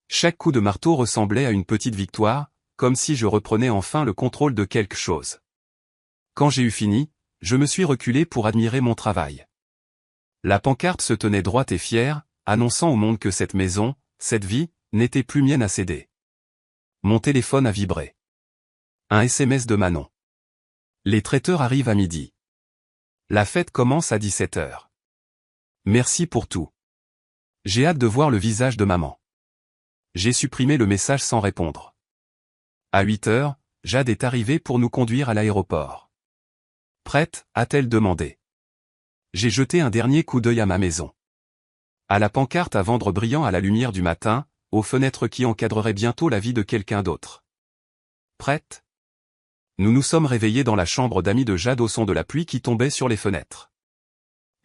Chaque coup de marteau ressemblait à une petite victoire, comme si je reprenais enfin le contrôle de quelque chose. Quand j'ai eu fini, je me suis reculé pour admirer mon travail. La pancarte se tenait droite et fière, annonçant au monde que cette maison, cette vie, n'était plus mienne à céder. Mon téléphone a vibré. Un SMS de Manon. Les traiteurs arrivent à midi. La fête commence à 17 heures. Merci pour tout. J'ai hâte de voir le visage de maman. J'ai supprimé le message sans répondre. À 8 heures, Jade est arrivée pour nous conduire à l'aéroport. Prête, a-t-elle demandé. J'ai jeté un dernier coup d'œil à ma maison. À la pancarte à vendre brillant à la lumière du matin, aux fenêtres qui encadreraient bientôt la vie de quelqu'un d'autre. Prête? Nous nous sommes réveillés dans la chambre d'amis de Jade au son de la pluie qui tombait sur les fenêtres.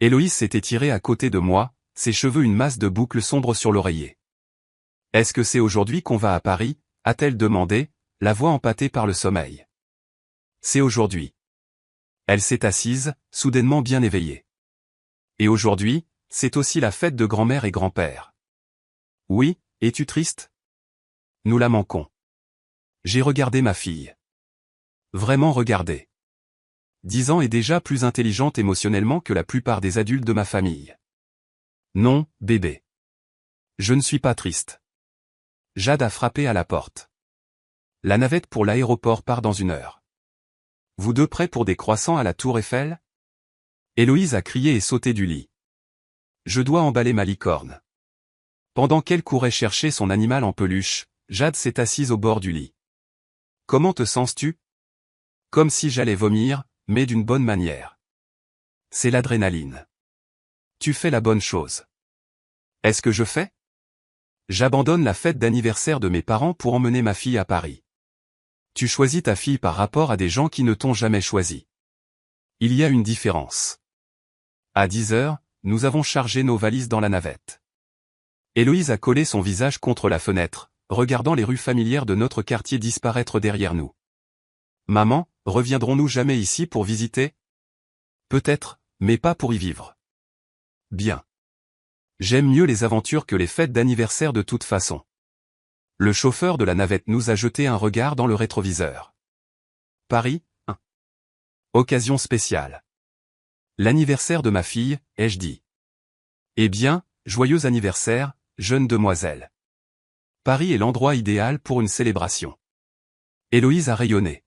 Héloïse s'était tirée à côté de moi, ses cheveux une masse de boucles sombres sur l'oreiller. « Est-ce que c'est aujourd'hui qu'on va à Paris ?» a-t-elle demandé, la voix empâtée par le sommeil. « C'est aujourd'hui. » Elle s'est assise, soudainement bien éveillée. « Et aujourd'hui, c'est aussi la fête de grand-mère et grand-père. »« Oui, es-tu triste ? » ?»« Nous la manquons. » J'ai regardé ma fille. Vraiment regardé. 10 ans et déjà plus intelligente émotionnellement que la plupart des adultes de ma famille. Non, bébé. Je ne suis pas triste. Jade a frappé à la porte. La navette pour l'aéroport part dans 1 heure. Vous deux prêts pour des croissants à la Tour Eiffel? Héloïse a crié et sauté du lit. Je dois emballer ma licorne. Pendant qu'elle courait chercher son animal en peluche, Jade s'est assise au bord du lit. Comment te sens-tu? Comme si j'allais vomir, mais d'une bonne manière. C'est l'adrénaline. Tu fais la bonne chose. Est-ce que je fais? J'abandonne la fête d'anniversaire de mes parents pour emmener ma fille à Paris. Tu choisis ta fille par rapport à des gens qui ne t'ont jamais choisi. Il y a une différence. À 10 heures, nous avons chargé nos valises dans la navette. Héloïse a collé son visage contre la fenêtre, regardant les rues familières de notre quartier disparaître derrière nous. Maman, reviendrons-nous jamais ici pour visiter? Peut-être, mais pas pour y vivre. Bien. J'aime mieux les aventures que les fêtes d'anniversaire de toute façon. Le chauffeur de la navette nous a jeté un regard dans le rétroviseur. Paris, 1. Occasion spéciale. L'anniversaire de ma fille, ai-je dit. Eh bien, joyeux anniversaire, jeune demoiselle. Paris est l'endroit idéal pour une célébration. Héloïse a rayonné.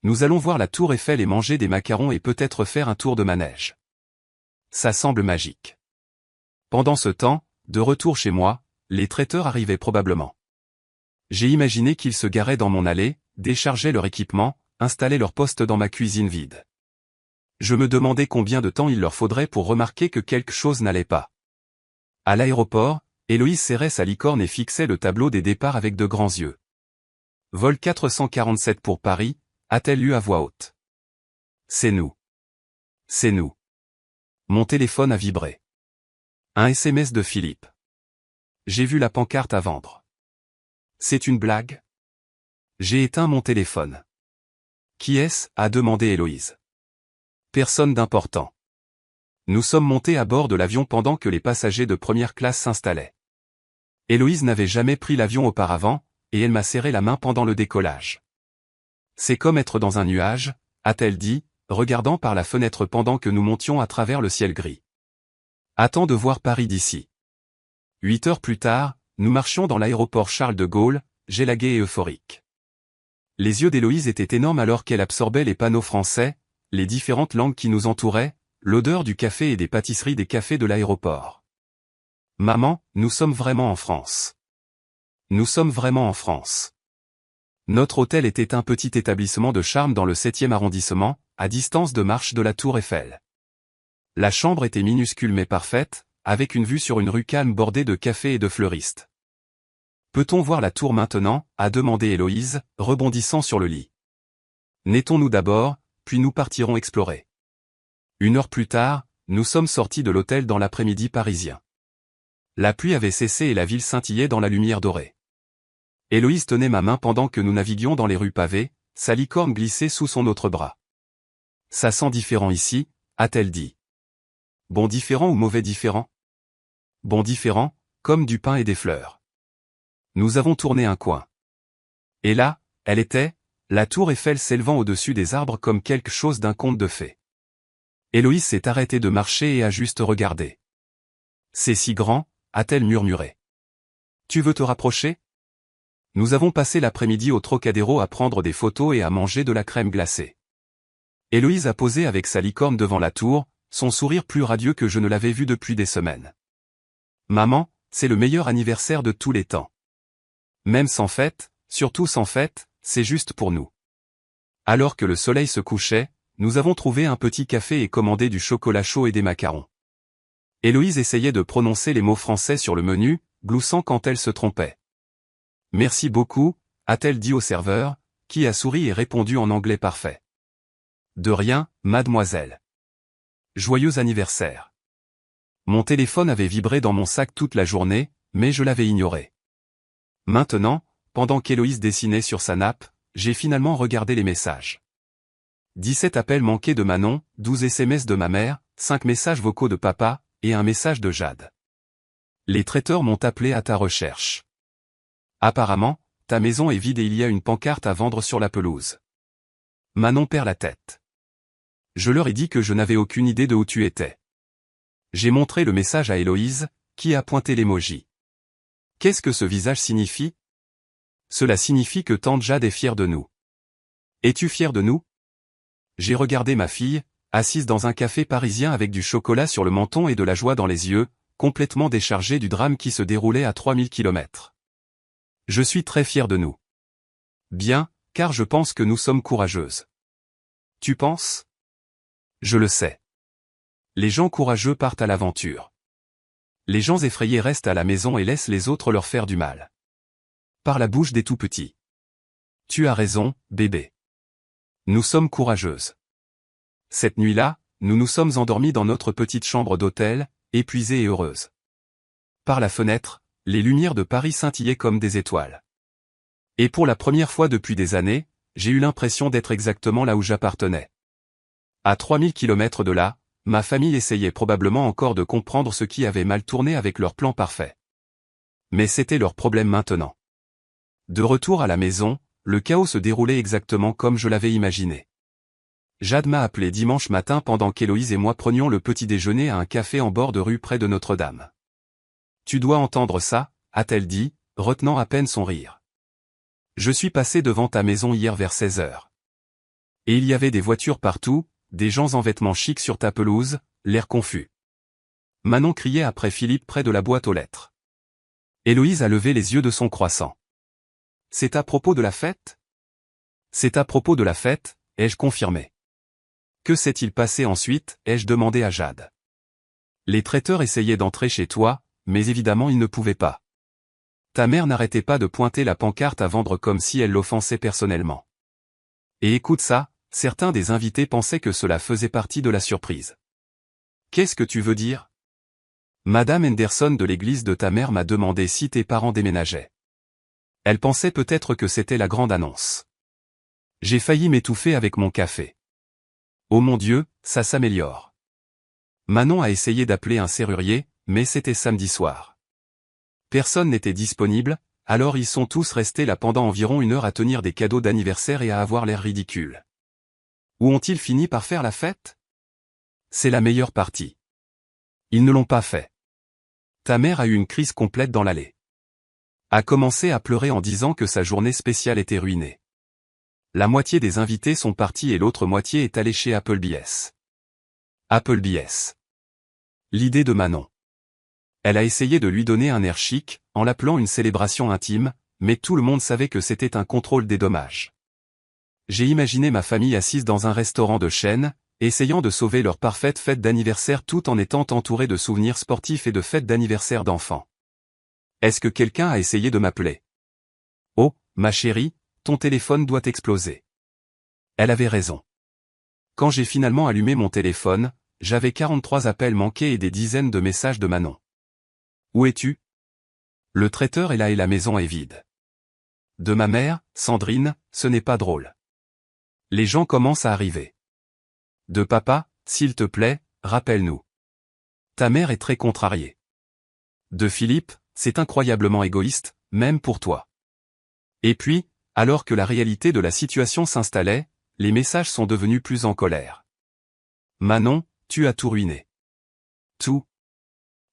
Nous allons voir la Tour Eiffel et manger des macarons et peut-être faire un tour de manège. Ça semble magique. Pendant ce temps, de retour chez moi, les traiteurs arrivaient probablement. J'ai imaginé qu'ils se garaient dans mon allée, déchargeaient leur équipement, installaient leur poste dans ma cuisine vide. Je me demandais combien de temps il leur faudrait pour remarquer que quelque chose n'allait pas. À l'aéroport, Héloïse serrait sa licorne et fixait le tableau des départs avec de grands yeux. Vol 447 pour Paris, a-t-elle lu à voix haute. C'est nous. C'est nous. Mon téléphone a vibré. Un SMS de Philippe. J'ai vu la pancarte à vendre. C'est une blague? J'ai éteint mon téléphone. Qui est-ce? A demandé Héloïse. Personne d'important. Nous sommes montés à bord de l'avion pendant que les passagers de première classe s'installaient. Héloïse n'avait jamais pris l'avion auparavant, et elle m'a serré la main pendant le décollage. C'est comme être dans un nuage, a-t-elle dit, regardant par la fenêtre pendant que nous montions à travers le ciel gris. Attends de voir Paris d'ici. 8 heures plus tard, nous marchions dans l'aéroport Charles de Gaulle, gélagué et euphorique. Les yeux d'Héloïse étaient énormes alors qu'elle absorbait les panneaux français, les différentes langues qui nous entouraient, l'odeur du café et des pâtisseries des cafés de l'aéroport. Maman, nous sommes vraiment en France. Nous sommes vraiment en France. Notre hôtel était un petit établissement de charme dans le 7e arrondissement, à distance de marche de la Tour Eiffel. La chambre était minuscule mais parfaite, avec une vue sur une rue calme bordée de cafés et de fleuristes. Peut-on voir la tour maintenant? A demandé Héloïse, rebondissant sur le lit. Naîtons-nous d'abord, puis nous partirons explorer. 1 heure plus tard, nous sommes sortis de l'hôtel dans l'après-midi parisien. La pluie avait cessé et la ville scintillait dans la lumière dorée. Héloïse tenait ma main pendant que nous naviguions dans les rues pavées, sa licorne glissait sous son autre bras. Ça sent différent ici, a-t-elle dit. Bon différent ou mauvais différent? Bon différent, comme du pain et des fleurs. Nous avons tourné un coin. Et là, elle était, la tour Eiffel s'élevant au-dessus des arbres comme quelque chose d'un conte de fées. Héloïse s'est arrêtée de marcher et a juste regardé. C'est si grand, a-t-elle murmuré. Tu veux te rapprocher? Nous avons passé l'après-midi au Trocadéro à prendre des photos et à manger de la crème glacée. Héloïse a posé avec sa licorne devant la tour, son sourire plus radieux que je ne l'avais vu depuis des semaines. Maman, c'est le meilleur anniversaire de tous les temps. Même sans fête, surtout sans fête, c'est juste pour nous. Alors que le soleil se couchait, nous avons trouvé un petit café et commandé du chocolat chaud et des macarons. Héloïse essayait de prononcer les mots français sur le menu, gloussant quand elle se trompait. Merci beaucoup, a-t-elle dit au serveur, qui a souri et répondu en anglais parfait. De rien, mademoiselle. Joyeux anniversaire. Mon téléphone avait vibré dans mon sac toute la journée, mais je l'avais ignoré. Maintenant, pendant qu'Héloïse dessinait sur sa nappe, j'ai finalement regardé les messages. 17 appels manqués de Manon, 12 SMS de ma mère, 5 messages vocaux de papa, et un message de Jade. Les traiteurs m'ont appelé à ta recherche. Apparemment, ta maison est vide et il y a une pancarte à vendre sur la pelouse. Manon perd la tête. Je leur ai dit que je n'avais aucune idée de où tu étais. J'ai montré le message à Héloïse, qui a pointé l'emoji. Qu'est-ce que ce visage signifie? Cela signifie que tante Jade est fière de nous. Es-tu fière de nous? J'ai regardé ma fille, assise dans un café parisien avec du chocolat sur le menton et de la joie dans les yeux, complètement déchargée du drame qui se déroulait à 3000 km. Je suis très fière de nous. Bien, car je pense que nous sommes courageuses. Tu penses? Je le sais. Les gens courageux partent à l'aventure. Les gens effrayés restent à la maison et laissent les autres leur faire du mal. Par la bouche des tout-petits. Tu as raison, bébé. Nous sommes courageuses. Cette nuit-là, nous nous sommes endormis dans notre petite chambre d'hôtel, épuisées et heureuses. Par la fenêtre, les lumières de Paris scintillaient comme des étoiles. Et pour la première fois depuis des années, j'ai eu l'impression d'être exactement là où j'appartenais. À 3000 km de là, ma famille essayait probablement encore de comprendre ce qui avait mal tourné avec leur plan parfait. Mais c'était leur problème maintenant. De retour à la maison, le chaos se déroulait exactement comme je l'avais imaginé. Jade m'a appelé dimanche matin pendant qu'Héloïse et moi prenions le petit déjeuner à un café en bord de rue près de Notre-Dame. Tu dois entendre ça, a-t-elle dit, retenant à peine son rire. Je suis passé devant ta maison hier vers 16 heures. Et il y avait des voitures partout, des gens en vêtements chics sur ta pelouse, l'air confus. Manon criait après Philippe près de la boîte aux lettres. Héloïse a levé les yeux de son croissant. C'est à propos de la fête? C'est à propos de la fête, ai-je confirmé. Que s'est-il passé ensuite, ai-je demandé à Jade. Les traiteurs essayaient d'entrer chez toi, mais évidemment ils ne pouvaient pas. Ta mère n'arrêtait pas de pointer la pancarte à vendre comme si elle l'offensait personnellement. Et écoute ça, certains des invités pensaient que cela faisait partie de la surprise. Qu'est-ce que tu veux dire? Madame Henderson de l'église de ta mère m'a demandé si tes parents déménageaient. Elle pensait peut-être que c'était la grande annonce. J'ai failli m'étouffer avec mon café. Oh mon Dieu, ça s'améliore. Manon a essayé d'appeler un serrurier, mais c'était samedi soir. Personne n'était disponible, alors ils sont tous restés là pendant environ 1 heure à tenir des cadeaux d'anniversaire et à avoir l'air ridicule. Où ont-ils fini par faire la fête? C'est la meilleure partie. Ils ne l'ont pas fait. Ta mère a eu une crise complète dans l'allée. A commencé à pleurer en disant que sa journée spéciale était ruinée. La moitié des invités sont partis et l'autre moitié est allée chez Applebee's. Applebee's. L'idée de Manon. Elle a essayé de lui donner un air chic, en l'appelant une célébration intime, mais tout le monde savait que c'était un contrôle des dommages. J'ai imaginé ma famille assise dans un restaurant de chaîne, essayant de sauver leur parfaite fête d'anniversaire tout en étant entourée de souvenirs sportifs et de fêtes d'anniversaire d'enfants. Est-ce que quelqu'un a essayé de m'appeler? Oh, ma chérie, ton téléphone doit exploser. Elle avait raison. Quand j'ai finalement allumé mon téléphone, j'avais 43 appels manqués et des dizaines de messages de Manon. Où es-tu? Le traiteur est là et la maison est vide. De ma mère, Sandrine, ce n'est pas drôle. Les gens commencent à arriver. De papa, s'il te plaît, rappelle-nous. Ta mère est très contrariée. De Philippe, c'est incroyablement égoïste, même pour toi. Et puis, alors que la réalité de la situation s'installait, les messages sont devenus plus en colère. Manon, tu as tout ruiné. Tout.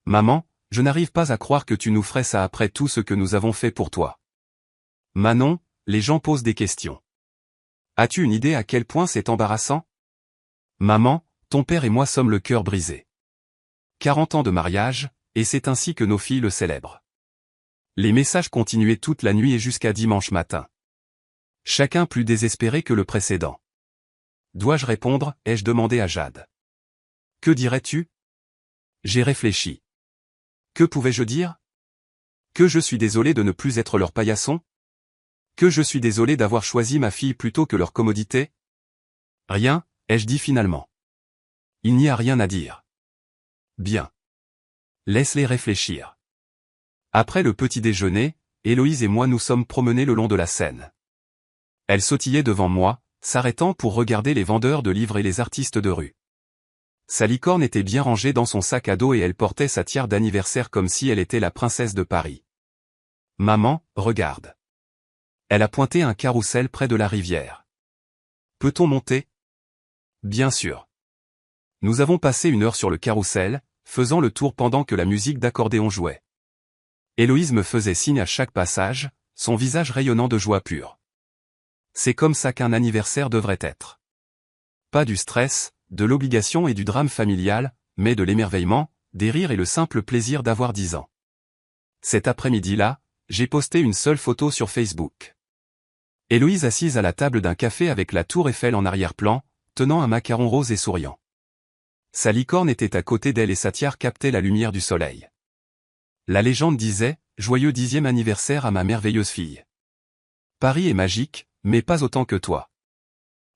Maman, je n'arrive pas à croire que tu nous ferais ça après tout ce que nous avons fait pour toi. Manon, les gens posent des questions. As-tu une idée à quel point c'est embarrassant? Maman, ton père et moi sommes le cœur brisé. 40 ans de mariage, et c'est ainsi que nos filles le célèbrent. Les messages continuaient toute la nuit et jusqu'à dimanche matin. Chacun plus désespéré que le précédent. Dois-je répondre, ai-je demandé à Jade. Que dirais-tu? J'ai réfléchi. Que pouvais-je dire? Que je suis désolé de ne plus être leur paillasson? Que je suis désolé d'avoir choisi ma fille plutôt que leur commodité? Rien, ai-je dit finalement. Il n'y a rien à dire. Bien. Laisse-les réfléchir. Après le petit déjeuner, Héloïse et moi nous sommes promenés le long de la Seine. Elle sautillait devant moi, s'arrêtant pour regarder les vendeurs de livres et les artistes de rue. Sa licorne était bien rangée dans son sac à dos et elle portait sa tiare d'anniversaire comme si elle était la princesse de Paris. Maman, regarde. Elle a pointé un carrousel près de la rivière. Peut-on monter? Bien sûr. Nous avons passé 1 heure sur le carrousel, faisant le tour pendant que la musique d'accordéon jouait. Héloïse me faisait signe à chaque passage, son visage rayonnant de joie pure. C'est comme ça qu'un anniversaire devrait être. Pas du stress, de l'obligation et du drame familial, mais de l'émerveillement, des rires et le simple plaisir d'avoir 10 ans. Cet après-midi-là, j'ai posté une seule photo sur Facebook. Héloïse assise à la table d'un café avec la tour Eiffel en arrière-plan, tenant un macaron rose et souriant. Sa licorne était à côté d'elle et sa tiare captait la lumière du soleil. La légende disait « Joyeux 10e anniversaire à ma merveilleuse fille. Paris est magique, mais pas autant que toi. »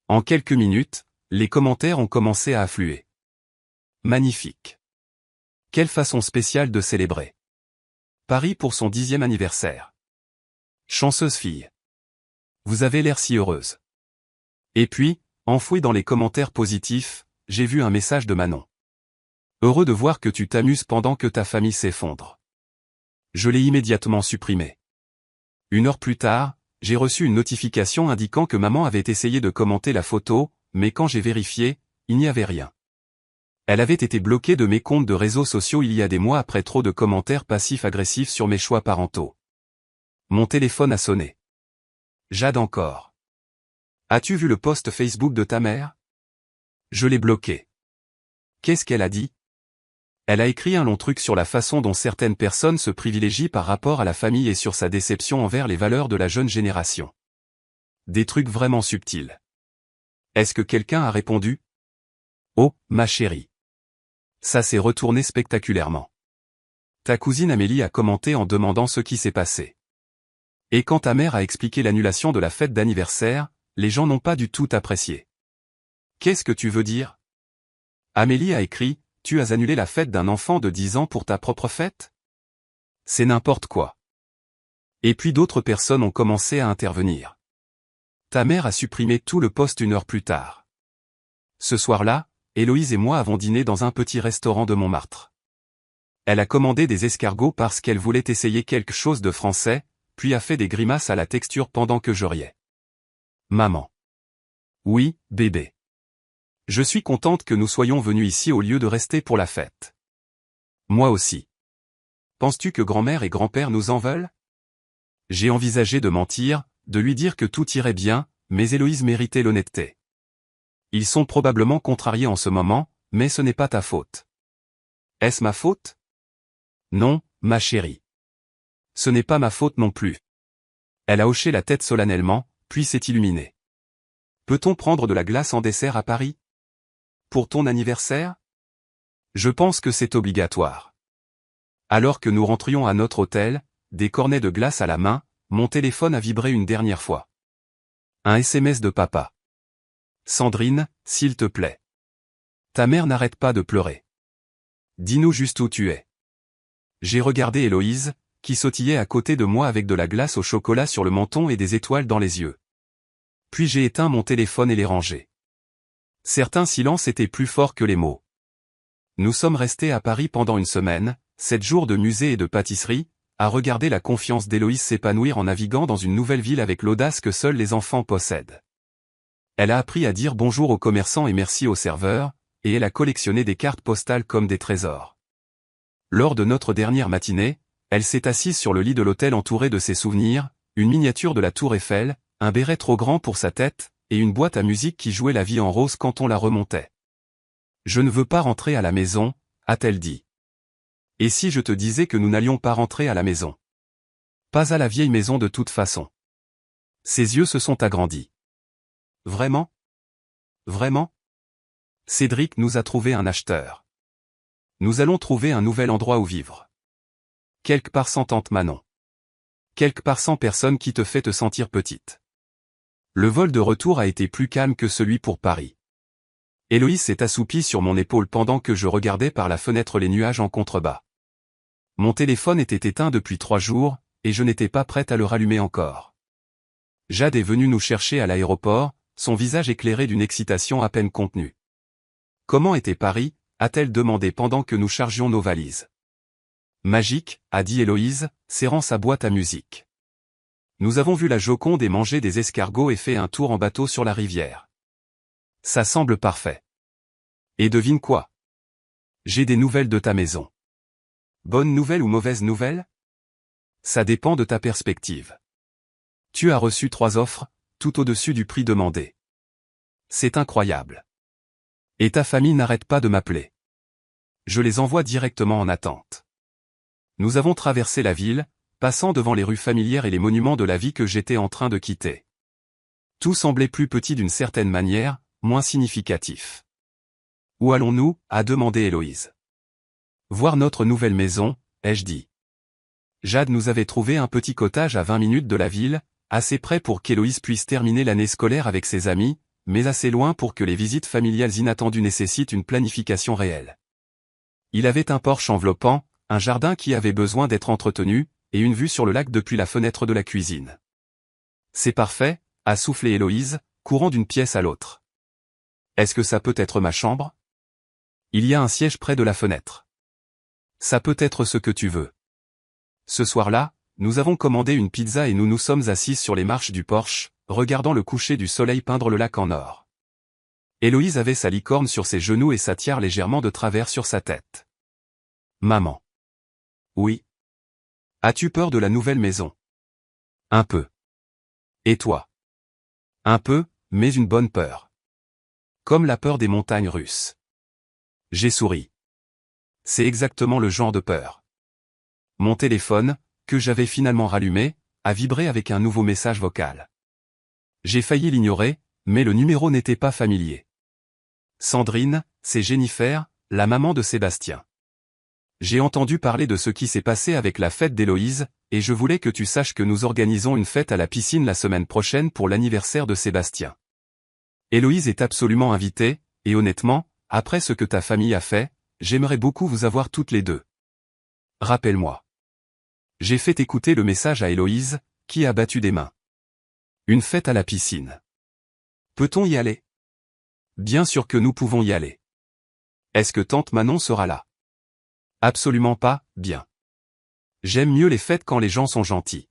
En quelques minutes, les commentaires ont commencé à affluer. Magnifique. Quelle façon spéciale de célébrer. Paris pour son 10e anniversaire. Chanceuse fille. Vous avez l'air si heureuse. Et puis, enfoui dans les commentaires positifs, j'ai vu un message de Manon. Heureux de voir que tu t'amuses pendant que ta famille s'effondre. Je l'ai immédiatement supprimé. 1 heure plus tard, j'ai reçu une notification indiquant que maman avait essayé de commenter la photo, mais quand j'ai vérifié, il n'y avait rien. Elle avait été bloquée de mes comptes de réseaux sociaux il y a des mois après trop de commentaires passifs-agressifs sur mes choix parentaux. Mon téléphone a sonné. Jade encore. As-tu vu le post Facebook de ta mère? Je l'ai bloqué. Qu'est-ce qu'elle a dit? Elle a écrit un long truc sur la façon dont certaines personnes se privilégient par rapport à la famille et sur sa déception envers les valeurs de la jeune génération. Des trucs vraiment subtils. Est-ce que quelqu'un a répondu? Oh, ma chérie. Ça s'est retourné spectaculairement. Ta cousine Amélie a commenté en demandant ce qui s'est passé. Et quand ta mère a expliqué l'annulation de la fête d'anniversaire, les gens n'ont pas du tout apprécié. Qu'est-ce que tu veux dire? Amélie a écrit, tu as annulé la fête d'un enfant de 10 ans pour ta propre fête? C'est n'importe quoi. Et puis d'autres personnes ont commencé à intervenir. Ta mère a supprimé tout le post 1 heure plus tard. Ce soir-là, Héloïse et moi avons dîné dans un petit restaurant de Montmartre. Elle a commandé des escargots parce qu'elle voulait essayer quelque chose de français, puis a fait des grimaces à la texture pendant que je riais. Maman. Oui, bébé. Je suis contente que nous soyons venus ici au lieu de rester pour la fête. Moi aussi. Penses-tu que grand-mère et grand-père nous en veulent? J'ai envisagé de mentir, de lui dire que tout irait bien, mais Héloïse méritait l'honnêteté. Ils sont probablement contrariés en ce moment, mais ce n'est pas ta faute. Est-ce ma faute? Non, ma chérie. Ce n'est pas ma faute non plus. Elle a hoché la tête solennellement, puis s'est illuminée. Peut-on prendre de la glace en dessert à Paris? Pour ton anniversaire? Je pense que c'est obligatoire. Alors que nous rentrions à notre hôtel, des cornets de glace à la main, mon téléphone a vibré une dernière fois. Un SMS de papa. Sandrine, s'il te plaît. Ta mère n'arrête pas de pleurer. Dis-nous juste où tu es. J'ai regardé Héloïse, qui sautillait à côté de moi avec de la glace au chocolat sur le menton et des étoiles dans les yeux. Puis j'ai éteint mon téléphone et l'ai rangé. Certains silences étaient plus forts que les mots. Nous sommes restés à Paris pendant 1 semaine, 7 jours de musée et de pâtisserie, à regarder la confiance d'Héloïse s'épanouir en naviguant dans une nouvelle ville avec l'audace que seuls les enfants possèdent. Elle a appris à dire bonjour aux commerçants et merci aux serveurs, et elle a collectionné des cartes postales comme des trésors. Lors de notre dernière matinée, elle s'est assise sur le lit de l'hôtel entourée de ses souvenirs, une miniature de la tour Eiffel, un béret trop grand pour sa tête, et une boîte à musique qui jouait la vie en rose quand on la remontait. Je ne veux pas rentrer à la maison, a-t-elle dit. Et si je te disais que nous n'allions pas rentrer à la maison? Pas à la vieille maison de toute façon. Ses yeux se sont agrandis. Vraiment? Vraiment? Cédric nous a trouvé un acheteur. Nous allons trouver un nouvel endroit où vivre. Quelque part sans tante Manon. Quelque part sans personne qui te fait te sentir petite. Le vol de retour a été plus calme que celui pour Paris. Héloïse s'est assoupie sur mon épaule pendant que je regardais par la fenêtre les nuages en contrebas. Mon téléphone était éteint depuis 3 jours, et je n'étais pas prête à le rallumer encore. Jade est venue nous chercher à l'aéroport, son visage éclairé d'une excitation à peine contenue. « Comment était Paris ?» a-t-elle demandé pendant que nous chargions nos valises. « Magique », a dit Héloïse, serrant sa boîte à musique. Nous avons vu la Joconde et mangé des escargots et fait un tour en bateau sur la rivière. Ça semble parfait. Et devine quoi? J'ai des nouvelles de ta maison. Bonne nouvelle ou mauvaise nouvelle? Ça dépend de ta perspective. Tu as reçu 3 offres, tout au-dessus du prix demandé. C'est incroyable. Et ta famille n'arrête pas de m'appeler. Je les envoie directement en attente. Nous avons traversé la ville, passant devant les rues familières et les monuments de la vie que j'étais en train de quitter. Tout semblait plus petit d'une certaine manière, moins significatif. Où allons-nous? A demandé Héloïse. Voir notre nouvelle maison, ai-je dit. Jade nous avait trouvé un petit cottage à 20 minutes de la ville, assez près pour qu'Héloïse puisse terminer l'année scolaire avec ses amis, mais assez loin pour que les visites familiales inattendues nécessitent une planification réelle. Il avait un porche enveloppant, un jardin qui avait besoin d'être entretenu, et une vue sur le lac depuis la fenêtre de la cuisine. C'est parfait, a soufflé Héloïse, courant d'une pièce à l'autre. Est-ce que ça peut être ma chambre? Il y a un siège près de la fenêtre. Ça peut être ce que tu veux. Ce soir-là, nous avons commandé une pizza et nous nous sommes assis sur les marches du porche, regardant le coucher du soleil peindre le lac en or. Héloïse avait sa licorne sur ses genoux et sa tiare légèrement de travers sur sa tête. Maman. Oui. As-tu peur de la nouvelle maison? Un peu. Et toi? Un peu, mais une bonne peur. Comme la peur des montagnes russes. J'ai souri. C'est exactement le genre de peur. Mon téléphone, que j'avais finalement rallumé, a vibré avec un nouveau message vocal. J'ai failli l'ignorer, mais le numéro n'était pas familier. Sandrine, c'est Jennifer, la maman de Sébastien. J'ai entendu parler de ce qui s'est passé avec la fête d'Héloïse, et je voulais que tu saches que nous organisons une fête à la piscine la semaine prochaine pour l'anniversaire de Sébastien. Héloïse est absolument invitée, et honnêtement, après ce que ta famille a fait, j'aimerais beaucoup vous avoir toutes les deux. Rappelle-moi. J'ai fait écouter le message à Héloïse, qui a battu des mains. Une fête à la piscine. Peut-on y aller? Bien sûr que nous pouvons y aller. Est-ce que tante Manon sera là? Absolument pas, bien. J'aime mieux les fêtes quand les gens sont gentils.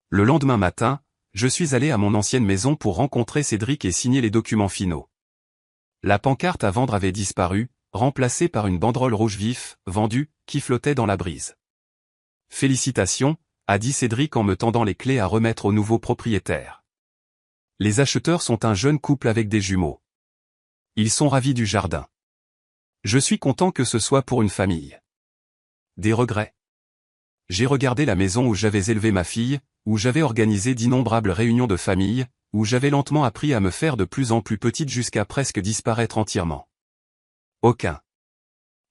Le lendemain matin, je suis allé à mon ancienne maison pour rencontrer Cédric et signer les documents finaux. La pancarte à vendre avait disparu, remplacée par une banderole rouge vif, vendue, qui flottait dans la brise. Félicitations, a dit Cédric en me tendant les clés à remettre au nouveau propriétaire. Les acheteurs sont un jeune couple avec des jumeaux. Ils sont ravis du jardin. Je suis content que ce soit pour une famille. Des regrets. J'ai regardé la maison où j'avais élevé ma fille, où j'avais organisé d'innombrables réunions de famille, où j'avais lentement appris à me faire de plus en plus petite jusqu'à presque disparaître entièrement. Aucun.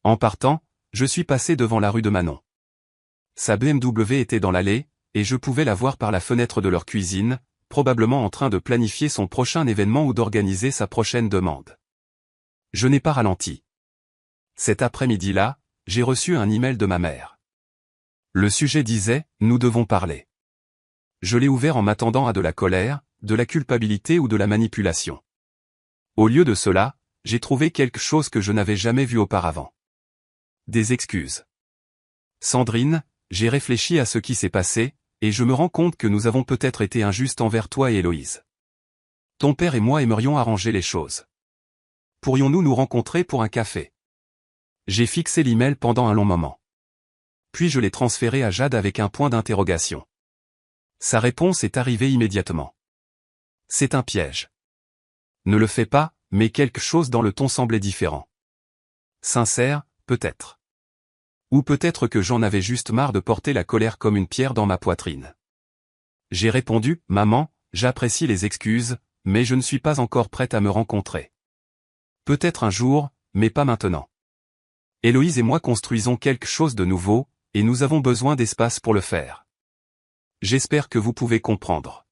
En partant, je suis passé devant la rue de Manon. Sa BMW était dans l'allée, et je pouvais la voir par la fenêtre de leur cuisine, probablement en train de planifier son prochain événement ou d'organiser sa prochaine demande. Je n'ai pas ralenti. Cet après-midi-là, j'ai reçu un email de ma mère. Le sujet disait « Nous devons parler ». Je l'ai ouvert en m'attendant à de la colère, de la culpabilité ou de la manipulation. Au lieu de cela, j'ai trouvé quelque chose que je n'avais jamais vu auparavant. Des excuses. Sandrine, j'ai réfléchi à ce qui s'est passé, et je me rends compte que nous avons peut-être été injustes envers toi et Héloïse. Ton père et moi aimerions arranger les choses. Pourrions-nous nous rencontrer pour un café? J'ai fixé l'email pendant un long moment. Puis je l'ai transféré à Jade avec un point d'interrogation. Sa réponse est arrivée immédiatement. C'est un piège. Ne le fais pas, mais quelque chose dans le ton semblait différent. Sincère, peut-être. Ou peut-être que j'en avais juste marre de porter la colère comme une pierre dans ma poitrine. J'ai répondu, maman, j'apprécie les excuses, mais je ne suis pas encore prête à me rencontrer. Peut-être un jour, mais pas maintenant. Héloïse et moi construisons quelque chose de nouveau, et nous avons besoin d'espace pour le faire. J'espère que vous pouvez comprendre.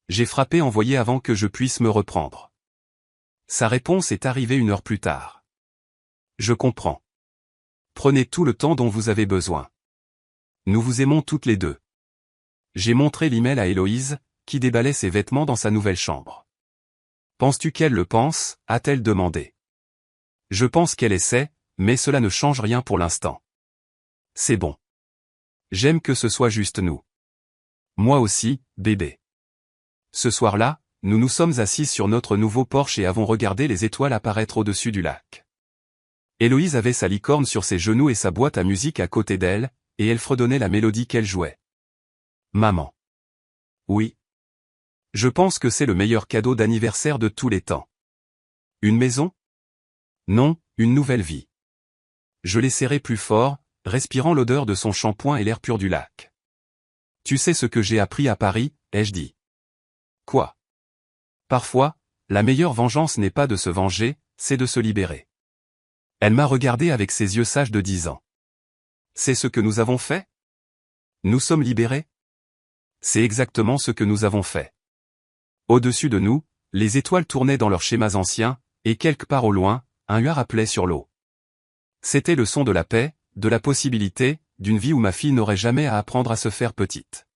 J'ai frappé envoyé avant que je puisse me reprendre. Sa réponse est arrivée 1 heure plus tard. Je comprends. Prenez tout le temps dont vous avez besoin. Nous vous aimons toutes les deux. J'ai montré l'email à Héloïse, qui déballait ses vêtements dans sa nouvelle chambre. Penses-tu qu'elle le pense? A-t-elle demandé. Je pense qu'elle essaie, mais cela ne change rien pour l'instant. C'est bon. J'aime que ce soit juste nous. Moi aussi, bébé. Ce soir-là, nous nous sommes assis sur notre nouveau porche et avons regardé les étoiles apparaître au-dessus du lac. Héloïse avait sa licorne sur ses genoux et sa boîte à musique à côté d'elle, et elle fredonnait la mélodie qu'elle jouait. Maman. Oui. Je pense que c'est le meilleur cadeau d'anniversaire de tous les temps. Une maison? Non, une nouvelle vie. Je l'ai serré plus fort, respirant l'odeur de son shampoing et l'air pur du lac. Tu sais ce que j'ai appris à Paris, ai-je dit. Quoi? Parfois, la meilleure vengeance n'est pas de se venger, c'est de se libérer. Elle m'a regardé avec ses yeux sages de 10 ans. C'est ce que nous avons fait? Nous sommes libérés? C'est exactement ce que nous avons fait. Au-dessus de nous, les étoiles tournaient dans leurs schémas anciens, et quelque part au loin, un huard appelait sur l'eau. C'était le son de la paix, de la possibilité, d'une vie où ma fille n'aurait jamais à apprendre à se faire petite.